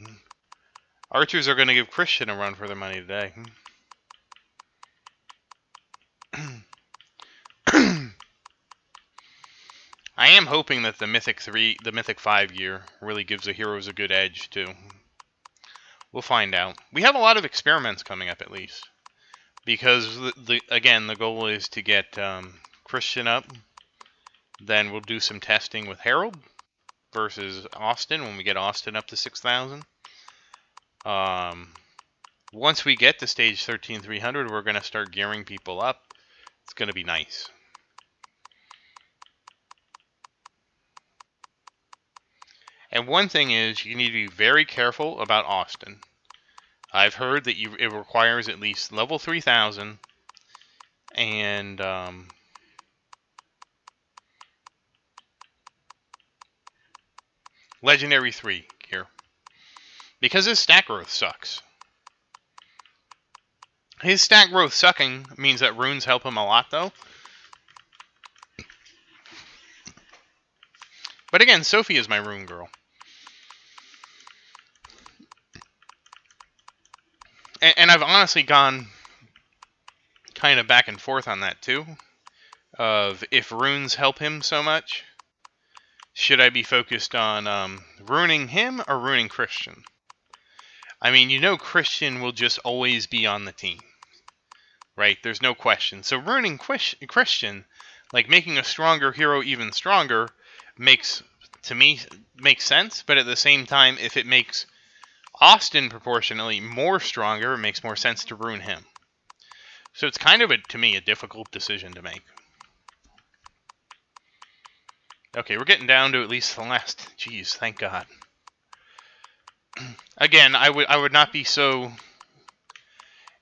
Archers are going to give Christian a run for their money today. I am hoping that the Mythic 5 gear really gives the heroes a good edge, too. We'll find out. We have a lot of experiments coming up, at least. Because, again, the goal is to get Christian up. Then we'll do some testing with Harold versus Austin when we get Austin up to 6,000. Once we get to stage 13,300, we're going to start gearing people up. It's going to be nice. And one thing is, you need to be very careful about Austin. I've heard that it requires at least level 3,000 and Legendary 3 gear. Because his stat growth sucks. His stat growth sucking means that runes help him a lot, though. But again, Sophie is my rune girl. And I've honestly gone kind of back and forth on that, too. Of if runes help him so much, should I be focused on ruining him or ruining Christian? I mean, you know Christian will just always be on the team. Right? There's no question. So ruining Christian, like making a stronger hero even stronger, makes sense, but at the same time, if it makes Austin proportionally more stronger, it makes more sense to ruin him. So it's kind of, to me, a difficult decision to make. Okay, we're getting down to at least the last. Jeez, thank God. Again, I would not be so.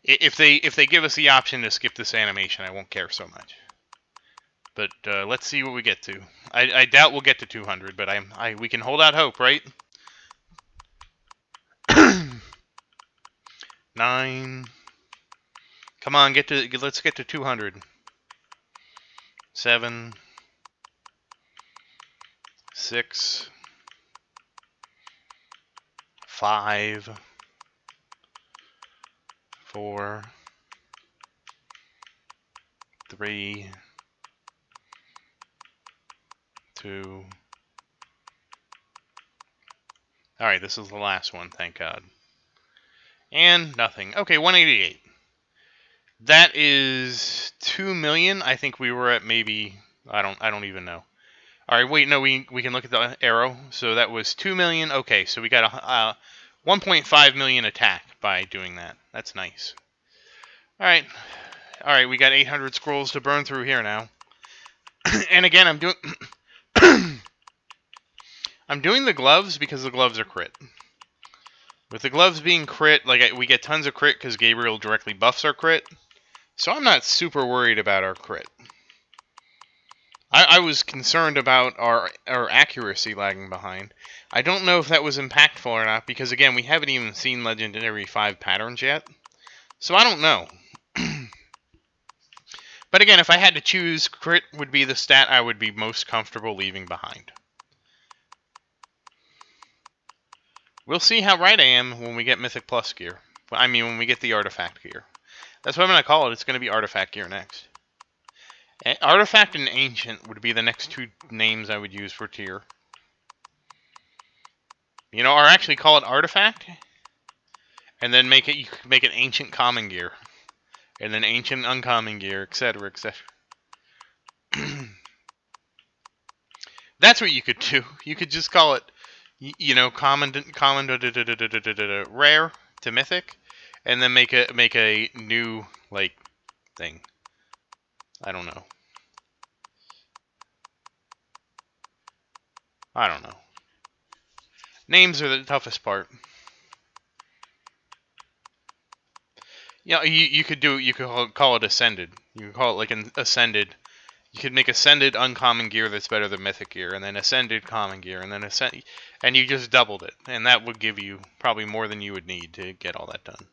If they give us the option to skip this animation, I won't care so much. But let's see what we get to. I doubt we'll get to 200, but we can hold out hope, right? 9. Come on, let's get to 200. 7. 6. 5. 4. 3. 2. Alright, this is the last one, thank God. And nothing. Okay, 188. That is 2 million. I think we were at maybe, I don't even know. Alright, wait, no, we can look at the arrow. So that was 2 million. Okay, so we got a 1.5 million attack by doing that. That's nice. Alright. Alright, we got 800 scrolls to burn through here now. And again, I'm doing I'm doing the gloves because the gloves are crit. With the gloves being crit, like we get tons of crit because Gabriel directly buffs our crit. So I'm not super worried about our crit. I was concerned about our accuracy lagging behind. I don't know if that was impactful or not because, again, we haven't even seen Legendary 5 patterns yet. So I don't know. But again, if I had to choose, crit would be the stat I would be most comfortable leaving behind. We'll see how right I am when we get Mythic Plus gear. I mean, when we get the Artifact gear. That's what I'm going to call it. It's going to be Artifact gear next. Artifact and Ancient would be the next two names I would use for tier. You know, or actually call it Artifact, and then you could make it Ancient Common Gear, and then Ancient Uncommon Gear, etc., etc. That's what you could do. You could just call it, you know, common rare to Mythic, and then make a new like thing. I don't know. I don't know. Names are the toughest part. Yeah, you could call it Ascended. You could call it like an Ascended. You could make Ascended Uncommon Gear that's better than Mythic Gear, and then Ascended Common Gear, and then and you just doubled it, and that would give you probably more than you would need to get all that done.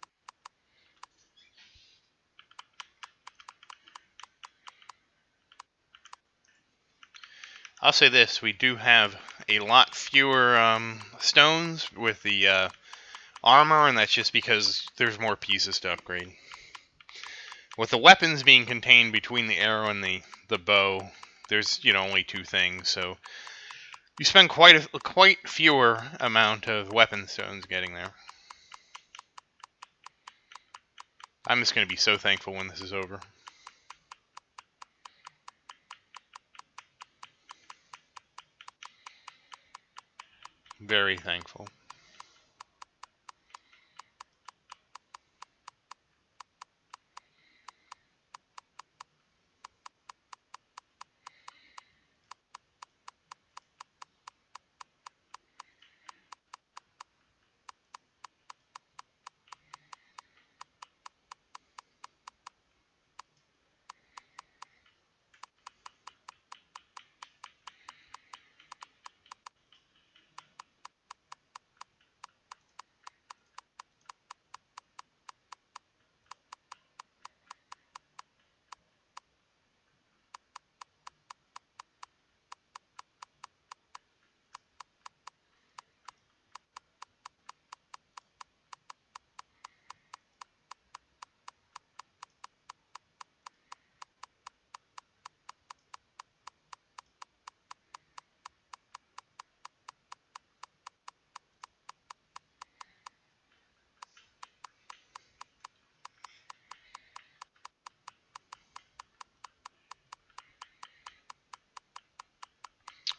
I'll say this, we do have a lot fewer stones with the armor, and that's just because there's more pieces to upgrade. With the weapons being contained between the arrow and the bow, there's, only two things, so you spend quite fewer amount of weapon stones getting there. I'm just going to be so thankful when this is over. Very thankful.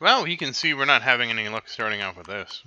Well, you can see we're not having any luck starting out with this.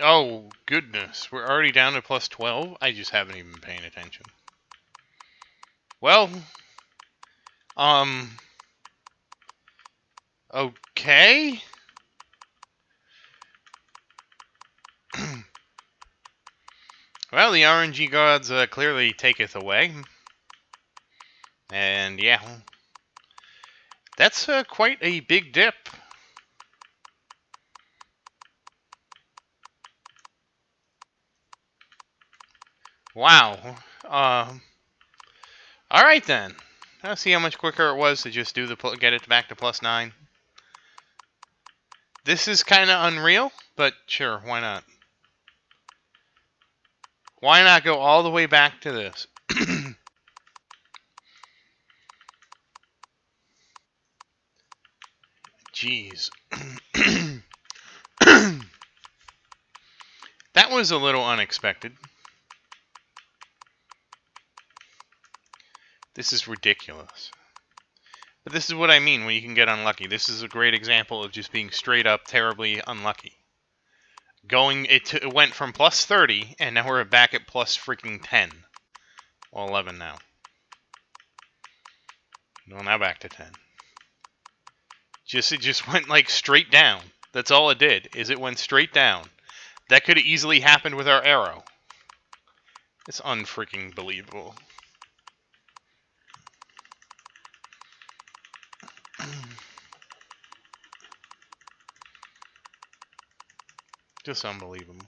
Oh, goodness. We're already down to plus 12? I just haven't even been paying attention. Well, okay. Well, the RNG gods clearly taketh away. And yeah, that's quite a big dip. Wow. All right then. Let's see how much quicker it was to just do get it back to plus 9. This is kind of unreal, but sure, why not? Why not go all the way back to this? Jeez. That was a little unexpected. This is ridiculous. But this is what I mean when you can get unlucky. This is a great example of just being straight up terribly unlucky. It went from plus 30, and now we're back at plus freaking 10. Well, 11 now. Well, now back to 10. It just went like straight down. That's all it did. Is it went straight down. That could have easily happened with our arrow. It's unfreaking believable. Just unbelievable.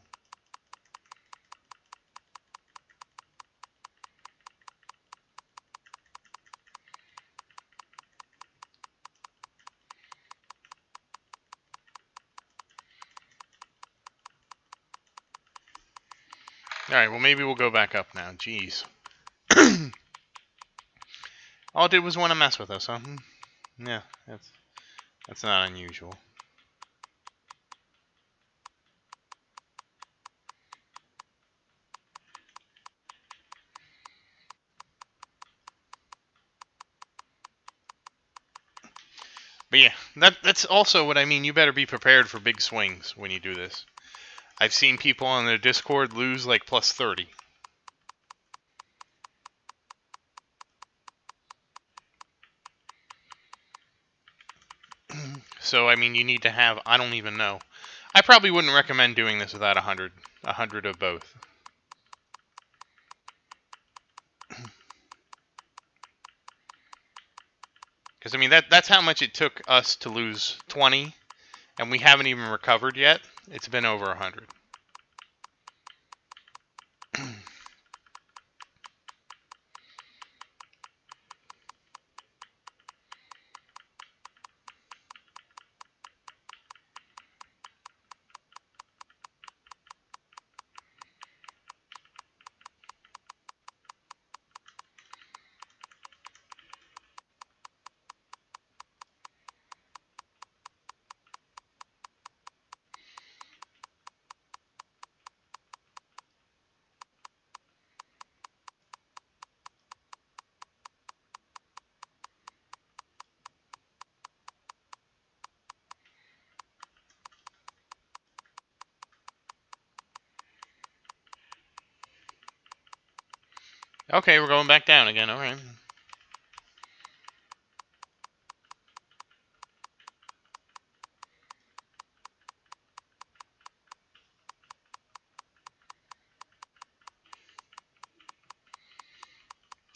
Alright, well maybe we'll go back up now. Jeez. All it did was want to mess with us, huh? Yeah, that's not unusual. But yeah, that's also what I mean. You better be prepared for big swings when you do this. I've seen people on their Discord lose like plus 30. So, I mean, you need to have, I don't even know. I probably wouldn't recommend doing this without 100. 100 of both. Because, I mean, that's how much it took us to lose 20, and we haven't even recovered yet. It's been over 100. Okay, we're going back down again. Alright.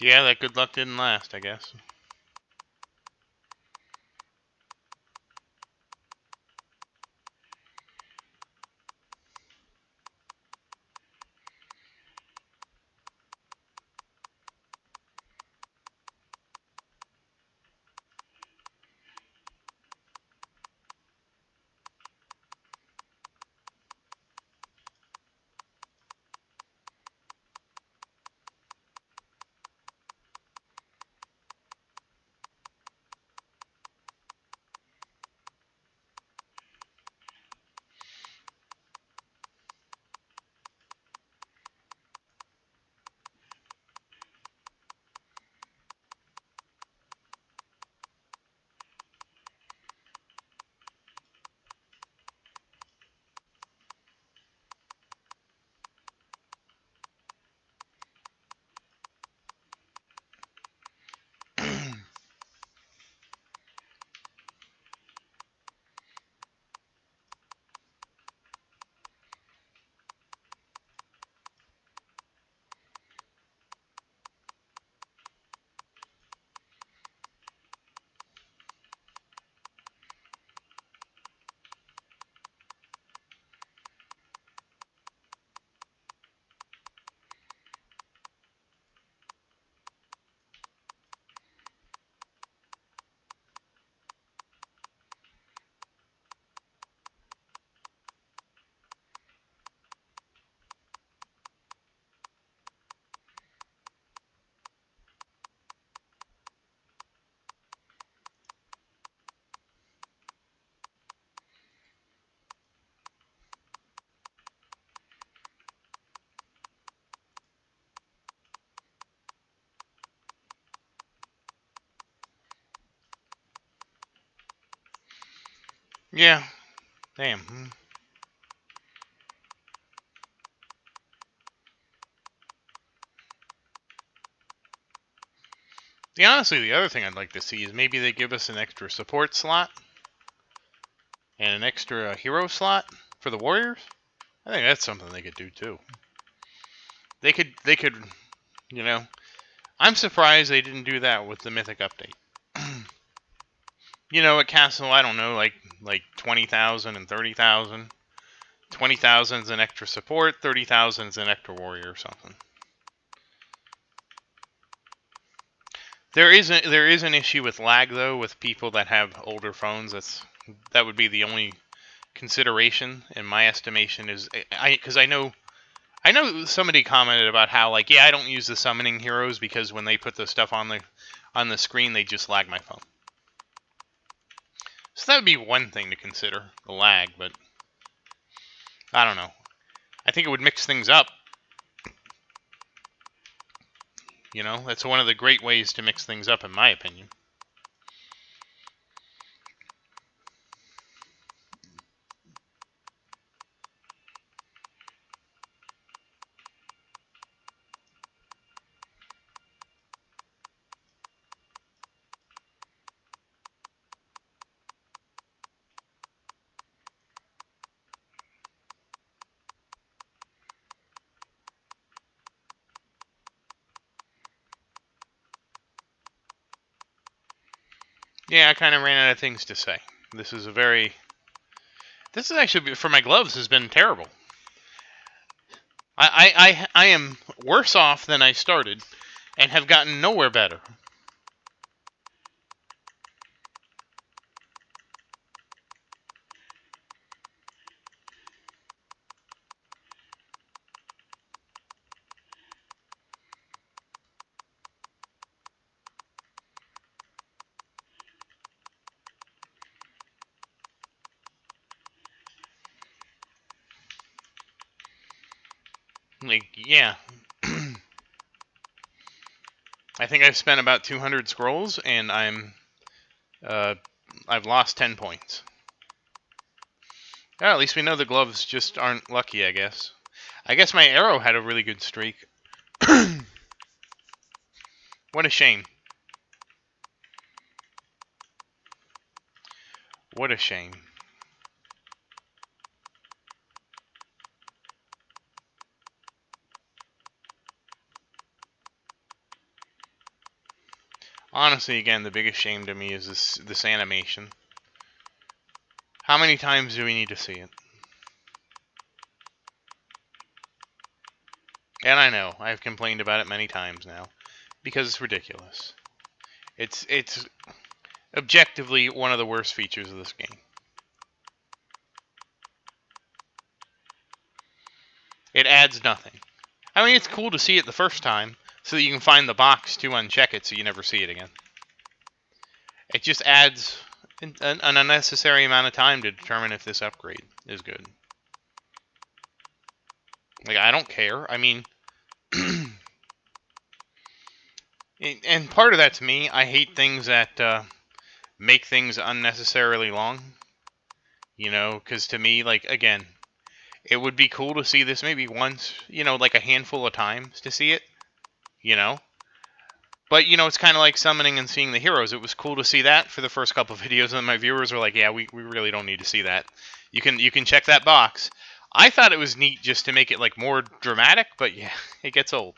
Yeah, that good luck didn't last, I guess. Yeah. Damn. Honestly, the other thing I'd like to see is maybe they give us an extra support slot. and an extra hero slot for the warriors. I think that's something they could do too. They could, you know. I'm surprised they didn't do that with the Mythic update. You know, at Castle, I don't know, like 20,000 and 30,000. 20,000 is an extra support, 30,000 is an extra warrior or something. There is an issue with lag though with people that have older phones. That would be the only consideration in my estimation. Is because I know somebody commented about how like, yeah, I don't use the summoning heroes because when they put the stuff on the screen they just lag my phone. So that would be one thing to consider, the lag, but I don't know. I think it would mix things up. You know, that's one of the great ways to mix things up in my opinion. Yeah, I kind of ran out of things to say. This is actually, for my gloves, has been terrible. I am worse off than I started and have gotten nowhere better. Like, yeah. I think I've spent about 200 scrolls and I've lost 10 points. Yeah, at least we know the gloves just aren't lucky, I guess. I guess my arrow had a really good streak. What a shame. What a shame. Honestly, again, the biggest shame to me is this animation. How many times do we need to see it? And I know, I've complained about it many times now. Because it's ridiculous. It's objectively one of the worst features of this game. It adds nothing. I mean, it's cool to see it the first time, so that you can find the box to uncheck it so you never see it again. It just adds an unnecessary amount of time to determine if this upgrade is good. Like, I don't care. I mean, and part of that to me, I hate things that make things unnecessarily long. You know, because to me, like, again, it would be cool to see this maybe once, you know, like a handful of times to see it, you know? But, you know, it's kind of like summoning and seeing the heroes. It was cool to see that for the first couple of videos, and my viewers were like, yeah, we really don't need to see that. You can check that box. I thought it was neat just to make it, like, more dramatic, but yeah, it gets old.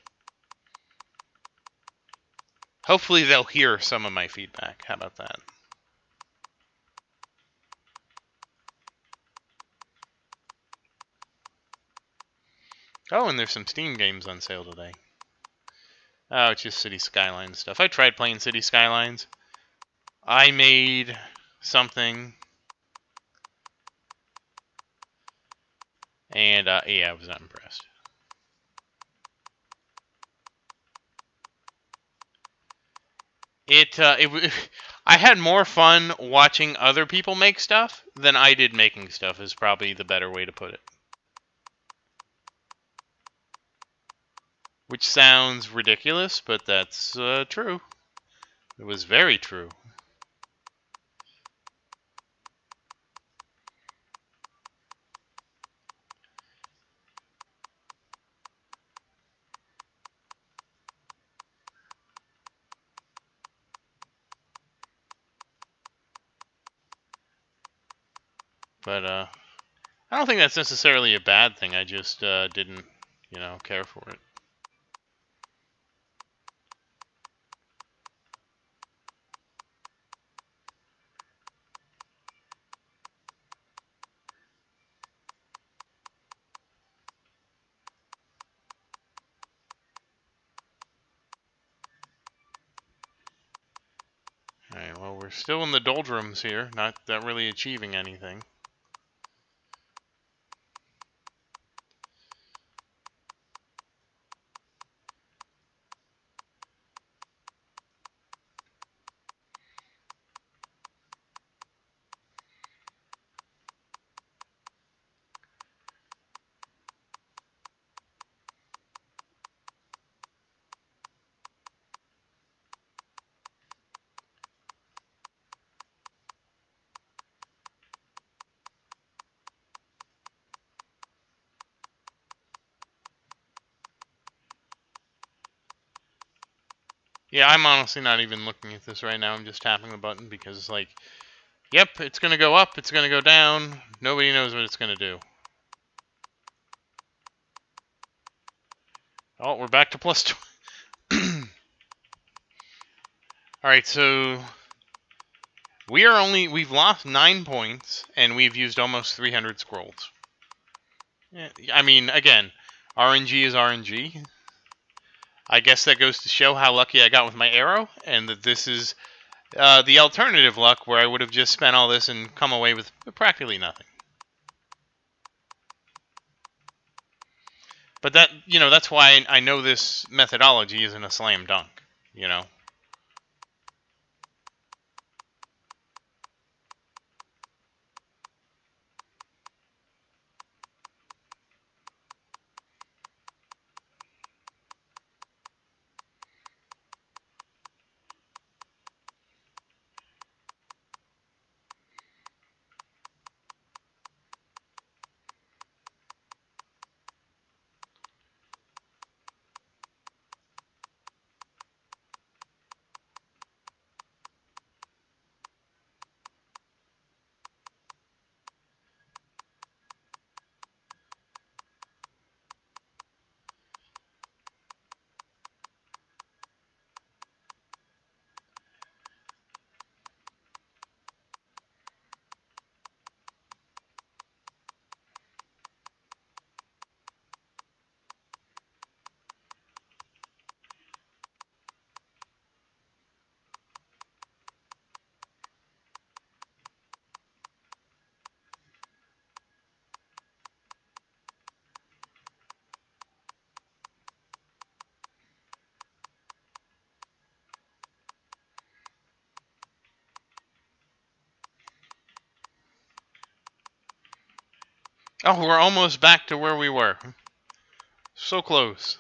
Hopefully they'll hear some of my feedback. How about that? Oh, and there's some Steam games on sale today. Oh, it's just City Skylines stuff. I tried playing City Skylines. I made something, and yeah, I was not impressed. I had more fun watching other people make stuff than I did making stuff. Is probably the better way to put it. Which sounds ridiculous, but that's true. It was very true. But I don't think that's necessarily a bad thing. I just didn't, care for it. Alright, well, we're still in the doldrums here, not really achieving anything. Yeah, I'm honestly not even looking at this right now. I'm just tapping the button because it's like, yep, it's going to go up, it's going to go down. Nobody knows what it's going to do. Oh, we're back to plus 2. Alright, so we've lost 9 points, and we've used almost 300 scrolls. Yeah, I mean, again, RNG is RNG. I guess that goes to show how lucky I got with my arrow, and that this is the alternative luck where I would have just spent all this and come away with practically nothing. But that's why I know this methodology isn't a slam dunk, Oh, we're almost back to where we were. So close.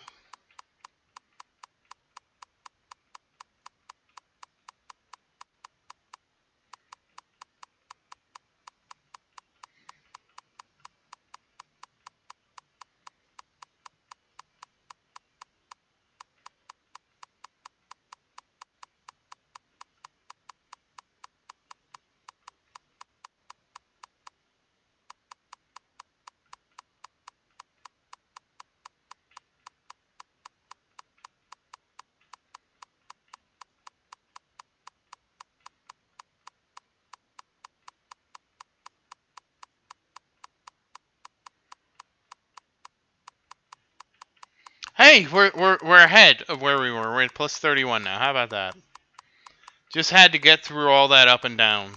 Hey, we're ahead of where we were. We're at plus 31 now. How about that? Just had to get through all that up and down.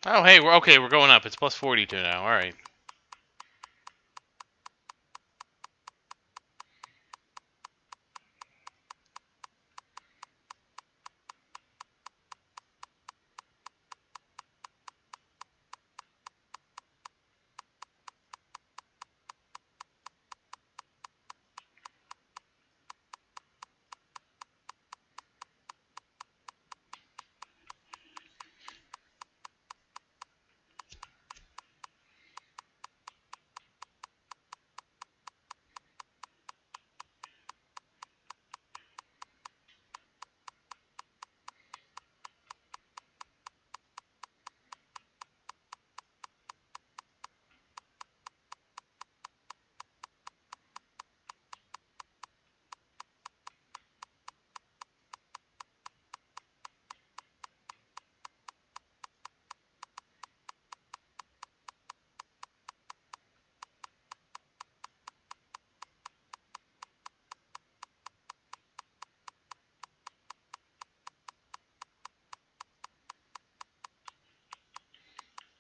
Oh, hey, we're okay. We're going up. It's plus 42 now. All right.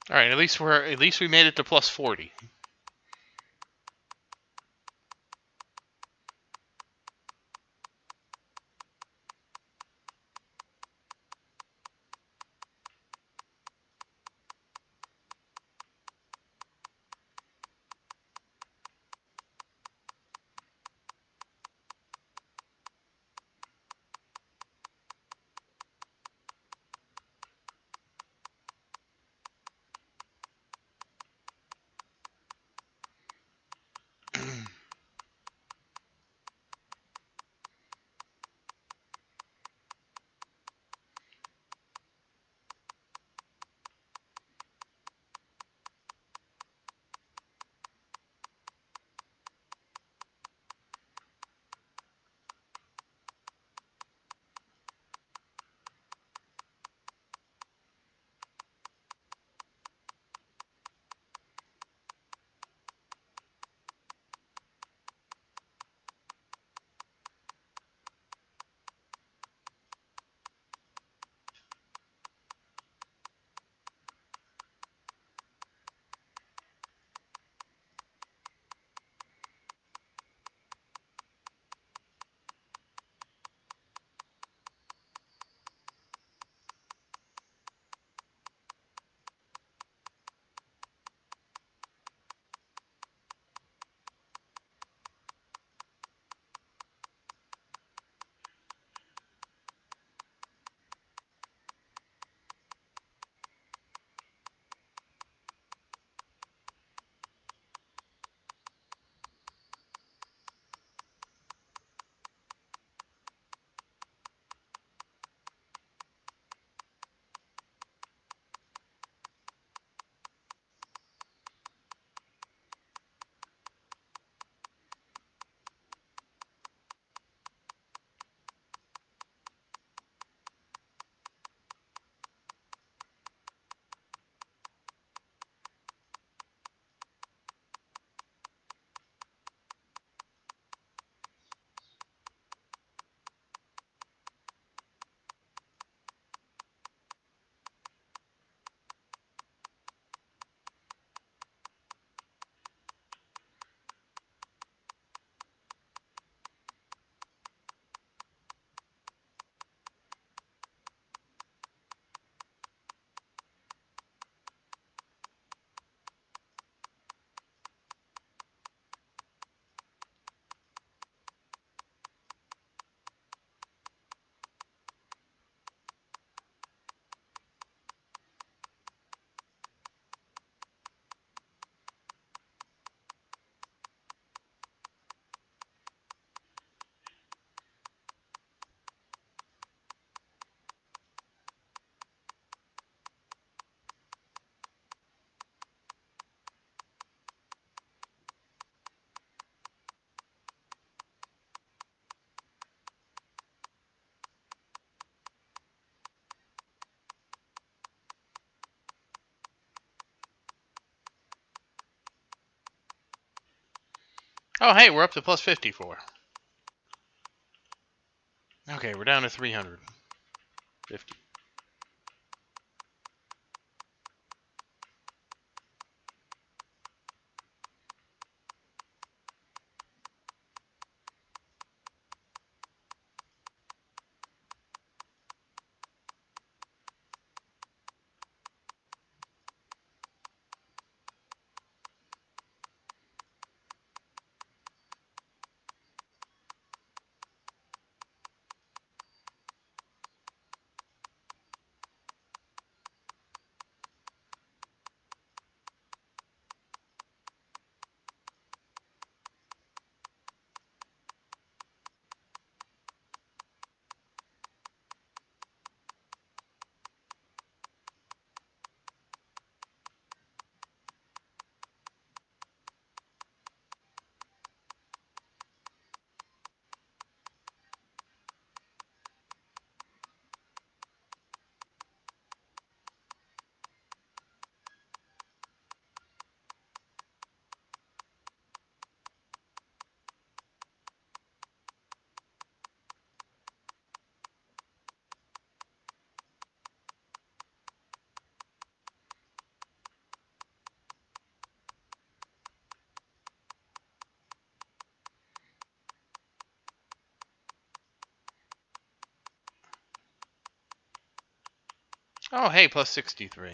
All right. At least we made it to plus 40. Oh, hey, we're up to plus 54. Okay, we're down to 350. Oh, hey, plus 63.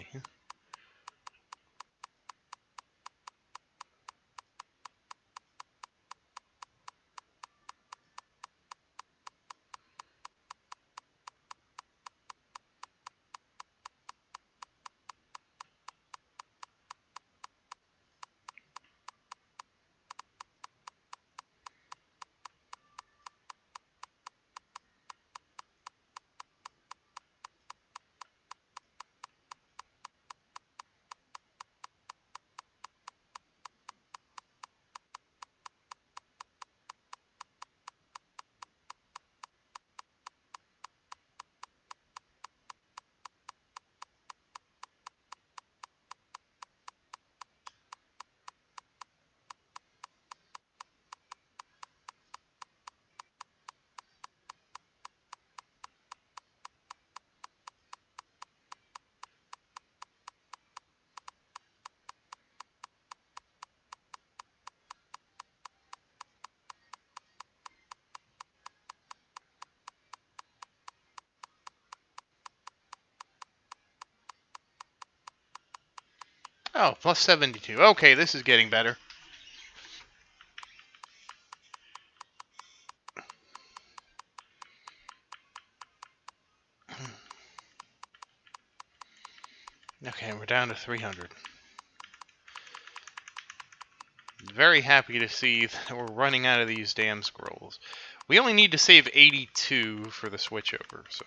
Oh, plus 72. Okay, this is getting better. Okay, we're down to 300. Very happy to see that we're running out of these damn scrolls. We only need to save 82 for the switchover, so...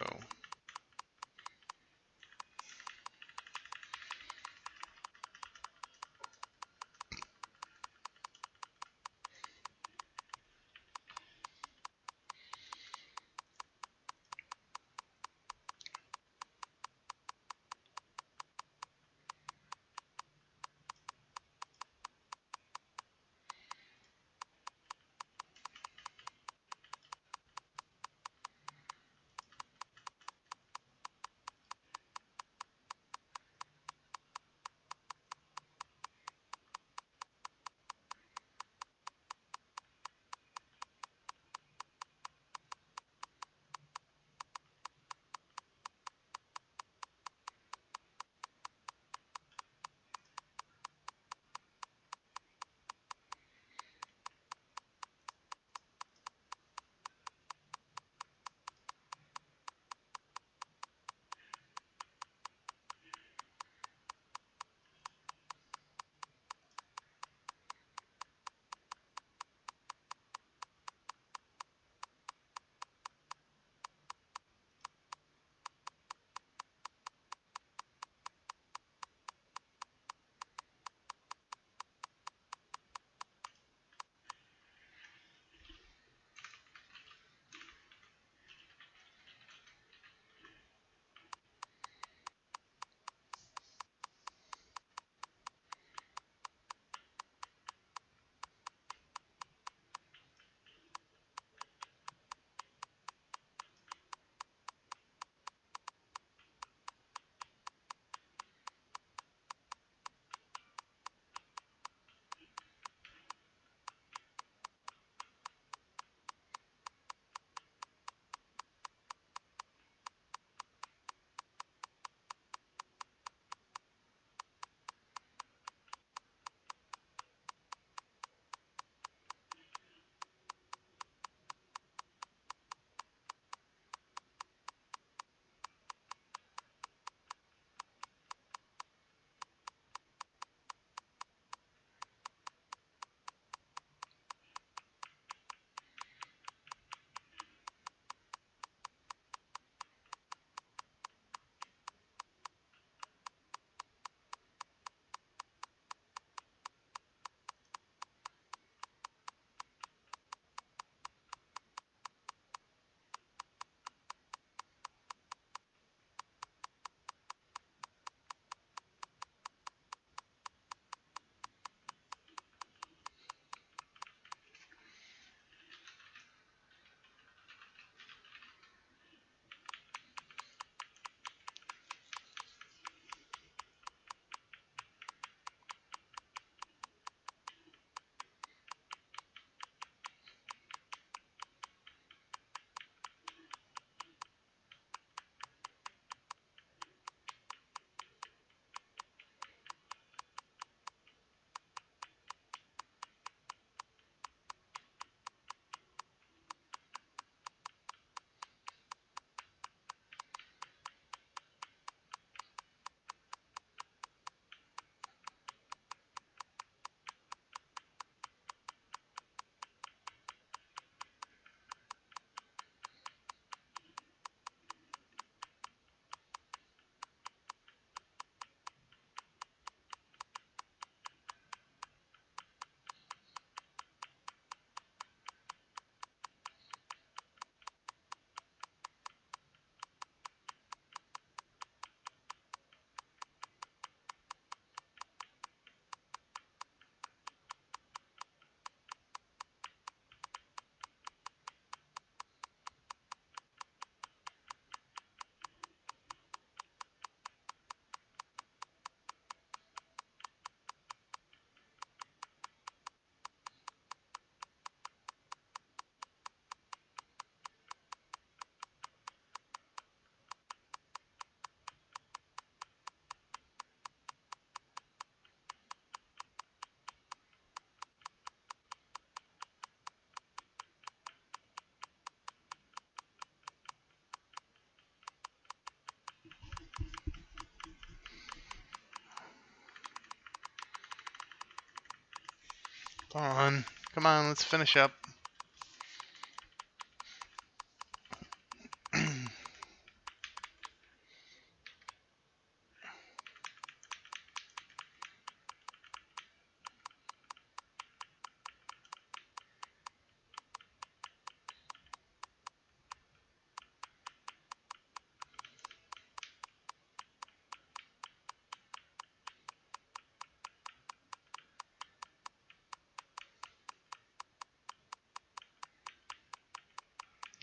Come on, let's finish up.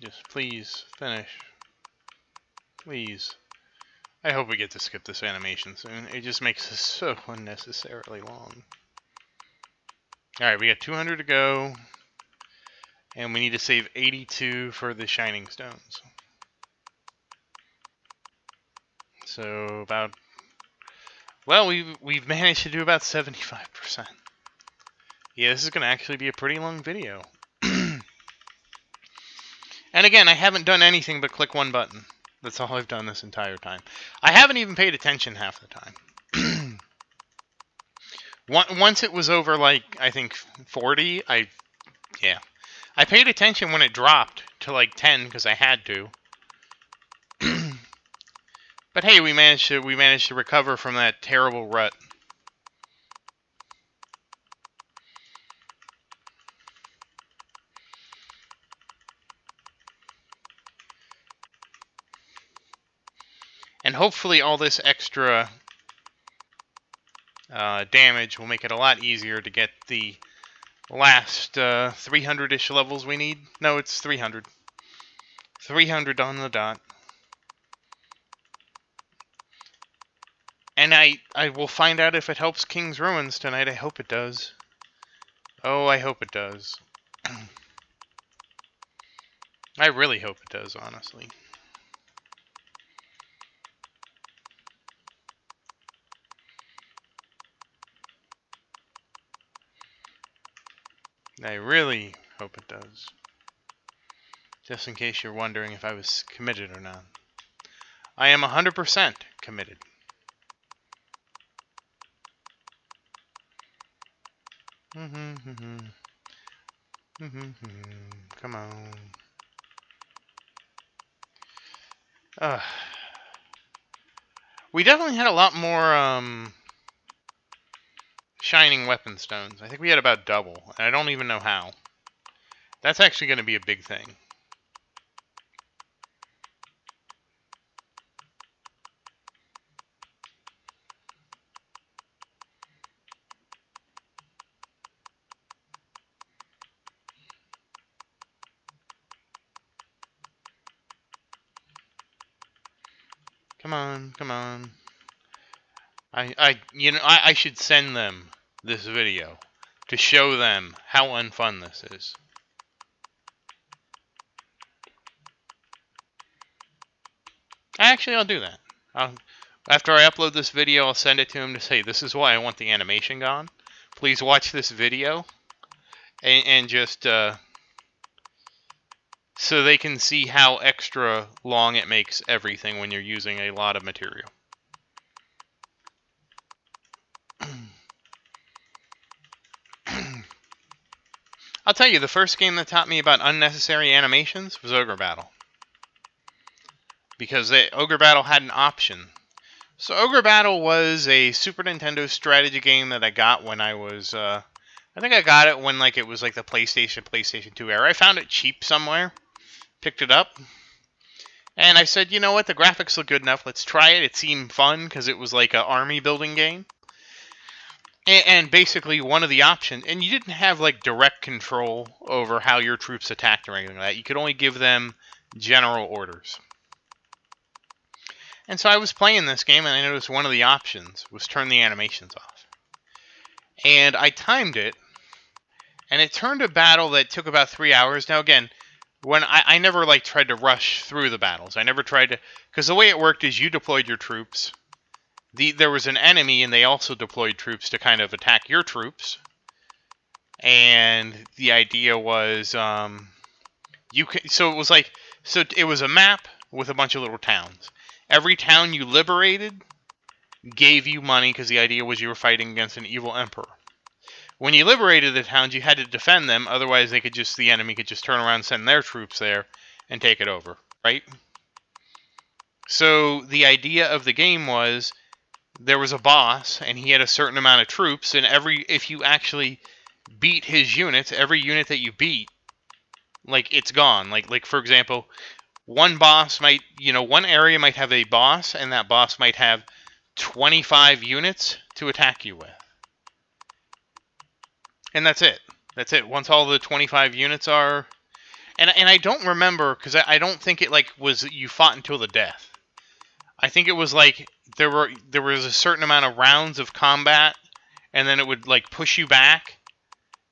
Just please finish. Please. I hope we get to skip this animation soon. It just makes this so unnecessarily long. Alright, we got 200 to go. And we need to save 82 for the Shining Stones. So about... Well, we've managed to do about 75%. Yeah, this is going to actually be a pretty long video. And again, I haven't done anything but click one button. That's all I've done this entire time. I haven't even paid attention half the time. Once it was over, like, I think 40, I paid attention when it dropped to, like, 10, because I had to. But hey, we managed to recover from that terrible rut. And hopefully all this extra damage will make it a lot easier to get the last 300-ish levels we need. No, it's 300. 300 on the dot. And I will find out if it helps King's Ruins tonight. I hope it does. Oh, I hope it does. I really hope it does, honestly. I really hope it does. Just in case you're wondering if I was committed or not. I am 100% committed. Come on. We definitely had a lot more shining weapon stones. I think we had about double, and I don't even know how. That's actually going to be a big thing. Come on, come on. I should send them this video to show them how unfun this is. Actually, I'll do that. After I upload this video, I'll send it to him to say, this is why I want the animation gone. Please watch this video. And just, so they can see how extra long it makes everything when you're using a lot of material. I'll tell you, the first game that taught me about unnecessary animations was Ogre Battle. Because Ogre Battle had an option. So Ogre Battle was a Super Nintendo strategy game that I got when I was, I think I got it when it was the PlayStation 2 era. I found it cheap somewhere, picked it up, and I said, you know what, the graphics look good enough, let's try it. It seemed fun because it was like an army building game. And basically one of the options, and you didn't have direct control over how your troops attacked or anything like that. You could only give them general orders. And so I was playing this game, and I noticed one of the options was turn the animations off. And I timed it, and it turned a battle that took about 3 hours. Now again, when I never tried to rush through the battles. I never tried to, because the way it worked is you deployed your troops. There was an enemy, and they also deployed troops to kind of attack your troops. And the idea was, so it was a map with a bunch of little towns. Every town you liberated gave you money because the idea was you were fighting against an evil emperor. When you liberated the towns, you had to defend them. Otherwise, the enemy could just turn around and send their troops there and take it over, right? So the idea of the game was there was a boss, and he had a certain amount of troops, and if you actually beat his units, every unit that you beat, like, it's gone. Like for example, one area might have a boss, and that boss might have 25 units to attack you with. And that's it. That's it. Once all the 25 units are... And I don't remember, because I don't think it, like, was you fought until the death. I think it was, like, there was a certain amount of rounds of combat, and then it would, like, push you back.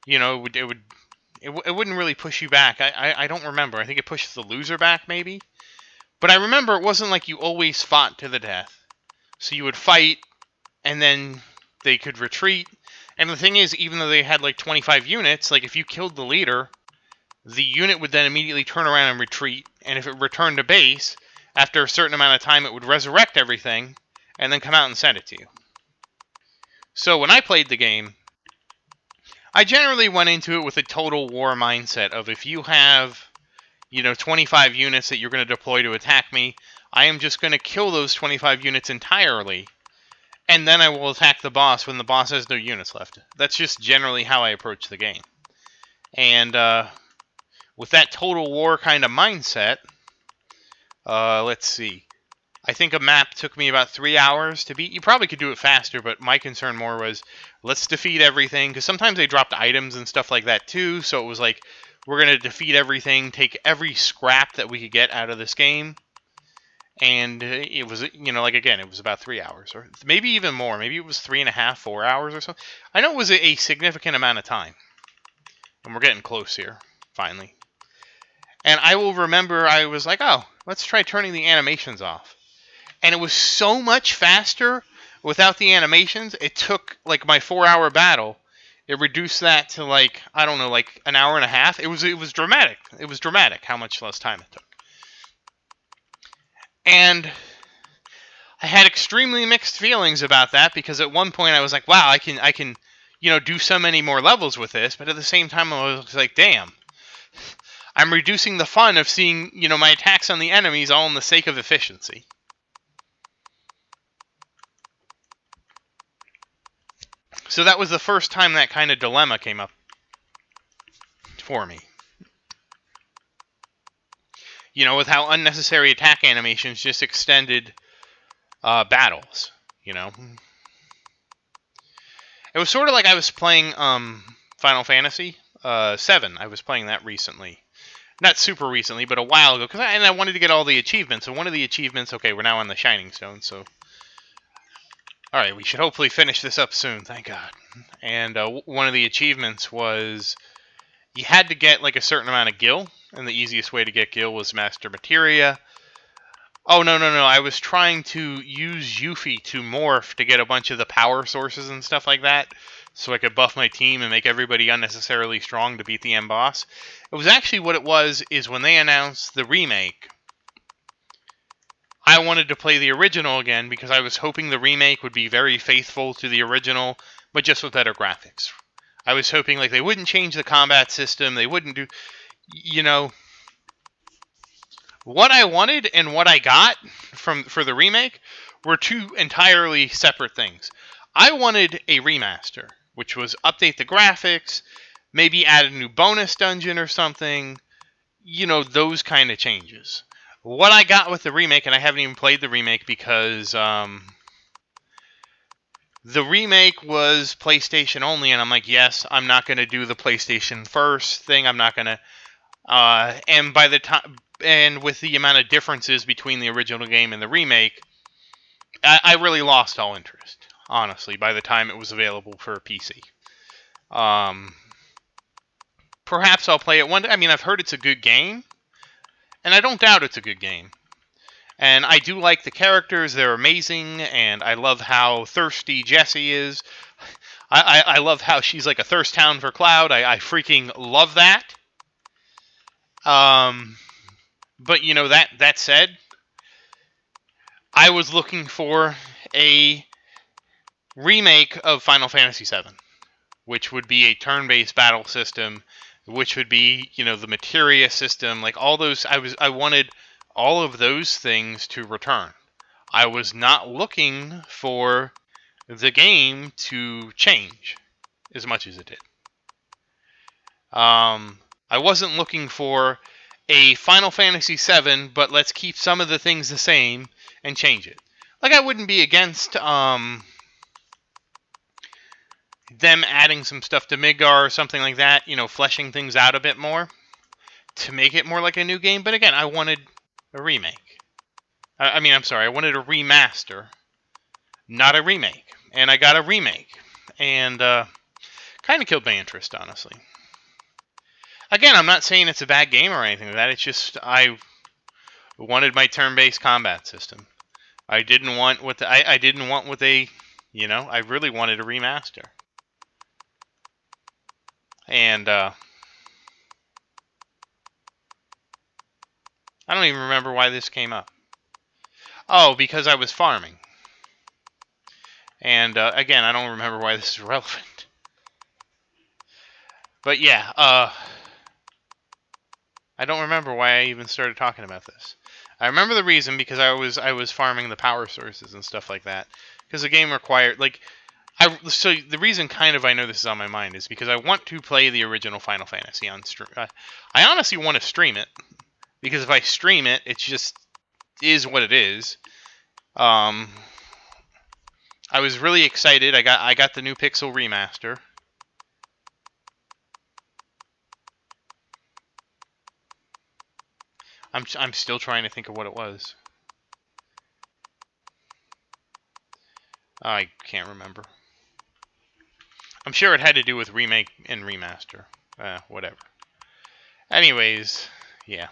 You know, it wouldn't really push you back. I don't remember. I think it pushes the loser back, maybe? But I remember it wasn't like you always fought to the death. So you would fight, and then they could retreat. And the thing is, even though they had like 25 units, like if you killed the leader, the unit would then immediately turn around and retreat. And if it returned to base, after a certain amount of time, it would resurrect everything, and then come out and send it to you. So when I played the game, I generally went into it with a total war mindset of if you have, 25 units that you're going to deploy to attack me, I am just going to kill those 25 units entirely, and then I will attack the boss when the boss has no units left. That's just generally how I approach the game. And with that total war kind of mindset, let's see. I think a map took me about 3 hours to beat. You probably could do it faster, but my concern more was, let's defeat everything, because sometimes they dropped items and stuff like that too, so it was like, we're going to defeat everything, take every scrap that we could get out of this game, and it was, again, it was about 3 hours, or maybe even more. Maybe it was 3.5, 4 hours or so. I know it was a significant amount of time, and we're getting close here, finally. And I will remember I was like, oh, let's try turning the animations off. And it was so much faster without the animations. It took, like, my 4-hour battle. It reduced that to, like, I don't know, like an hour and a half. It was dramatic. It was dramatic how much less time it took. And I had extremely mixed feelings about that, because at one point I was like, wow, I can do so many more levels with this. But at the same time, I was like, damn. I'm reducing the fun of seeing, my attacks on the enemies all in the sake of efficiency. So that was the first time that kind of dilemma came up for me. With how unnecessary attack animations just extended battles, It was sort of like I was playing Final Fantasy 7. I was playing that recently. Not super recently, but a while ago. I wanted to get all the achievements. And one of the achievements... Okay, we're now on the Shining Stone, so... Alright, we should hopefully finish this up soon, thank God. And one of the achievements was... You had to get, like, a certain amount of gil. And the easiest way to get gil was Master Materia. Oh, no. I was trying to use Yuffie to morph to get a bunch of the power sources and stuff like that, so I could buff my team and make everybody unnecessarily strong to beat the end boss. It was actually what it was, is when they announced the remake, I wanted to play the original again, because I was hoping the remake would be very faithful to the original, but just with better graphics. I was hoping, like, they wouldn't change the combat system, they wouldn't do... What I wanted and what I got for the remake were two entirely separate things. I wanted a remaster, which was update the graphics, maybe add a new bonus dungeon or something, those kind of changes. What I got with the remake, and I haven't even played the remake because the remake was PlayStation only, and I'm like, yes, I'm not going to do the PlayStation first thing. I'm not going to... and by the time... And with the amount of differences between the original game and the remake, I really lost all interest, honestly, by the time it was available for PC. Perhaps I'll play it one day. I mean, I've heard it's a good game, and I don't doubt it's a good game. And I do like the characters. They're amazing, and I love how thirsty Jessie is. I love how she's like a thirst hound for Cloud. I freaking love that. But, that said, I was looking for a remake of Final Fantasy VII. which would be a turn-based battle system, which would be, the materia system, like all those. I wanted all of those things to return. I was not looking for the game to change as much as it did. I wasn't looking for a Final Fantasy VII, but let's keep some of the things the same and change it. Like, I wouldn't be against them adding some stuff to Midgar or something like that, fleshing things out a bit more to make it more like a new game. But again, I wanted a remake. I wanted a remaster, not a remake. And I got a remake. And kind of killed my interest, honestly. Again, I'm not saying it's a bad game or anything like that. It's just I wanted my turn-based combat system. I didn't want I didn't want what they, I really wanted a remaster. And I don't even remember why this came up. Oh, because I was farming. And again, I don't remember why this is relevant. But yeah, I don't remember why I even started talking about this. I remember the reason because I was farming the power sources and stuff like that. Because the game required, so the reason kind of I know this is on my mind is because I want to play the original Final Fantasy on stream. I honestly want to stream it. Because if I stream it, it just is what it is. I was really excited. I got the new Pixel remaster. I'm still trying to think of what it was. I can't remember. I'm sure it had to do with remake and remaster. Whatever. Anyways, yeah.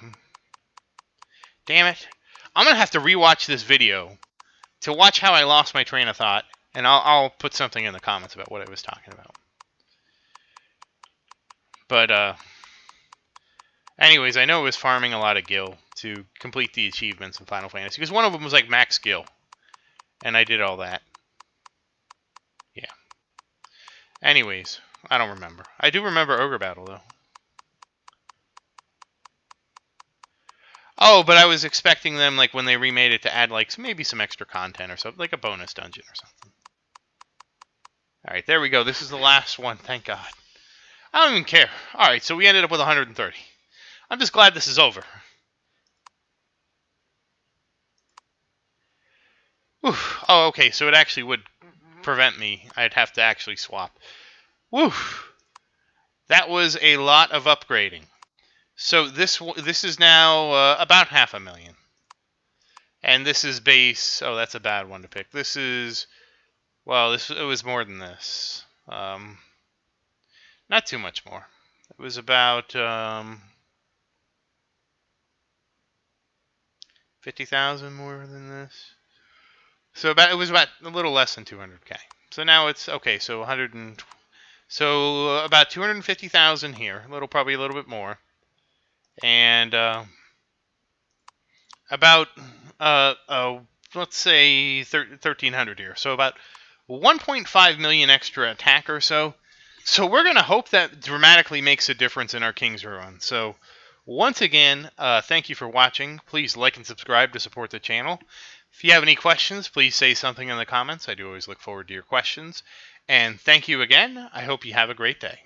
Damn it. I'm going to have to rewatch this video to watch how I lost my train of thought, and I'll put something in the comments about what I was talking about. But, anyways, I know it was farming a lot of gil to complete the achievements in Final Fantasy, because one of them was like max gil, and I did all that. Yeah. Anyways, I don't remember. I do remember Ogre Battle, though. Oh, but I was expecting them, like, when they remade it to add, like, maybe some extra content or something, like a bonus dungeon or something. Alright, there we go. This is the last one, thank God. I don't even care. Alright, so we ended up with 130. I'm just glad this is over. Whew. Oh, okay, so it actually would prevent me. I'd have to actually swap. Woo! That was a lot of upgrading. So this is now about 500,000. And this is base... Oh, that's a bad one to pick. This is... Well, it was more than this. Not too much more. It was about 50,000 more than this. So it was about a little less than 200k. So now it's okay. So 100 and so about 250,000 here. Probably a little bit more. And about let's say 1,300 here. So about 1.5 million extra attack or so. So we're going to hope that dramatically makes a difference in our King's Ruin. So once again, thank you for watching. Please like and subscribe to support the channel. If you have any questions, please say something in the comments. I do always look forward to your questions. And thank you again. I hope you have a great day.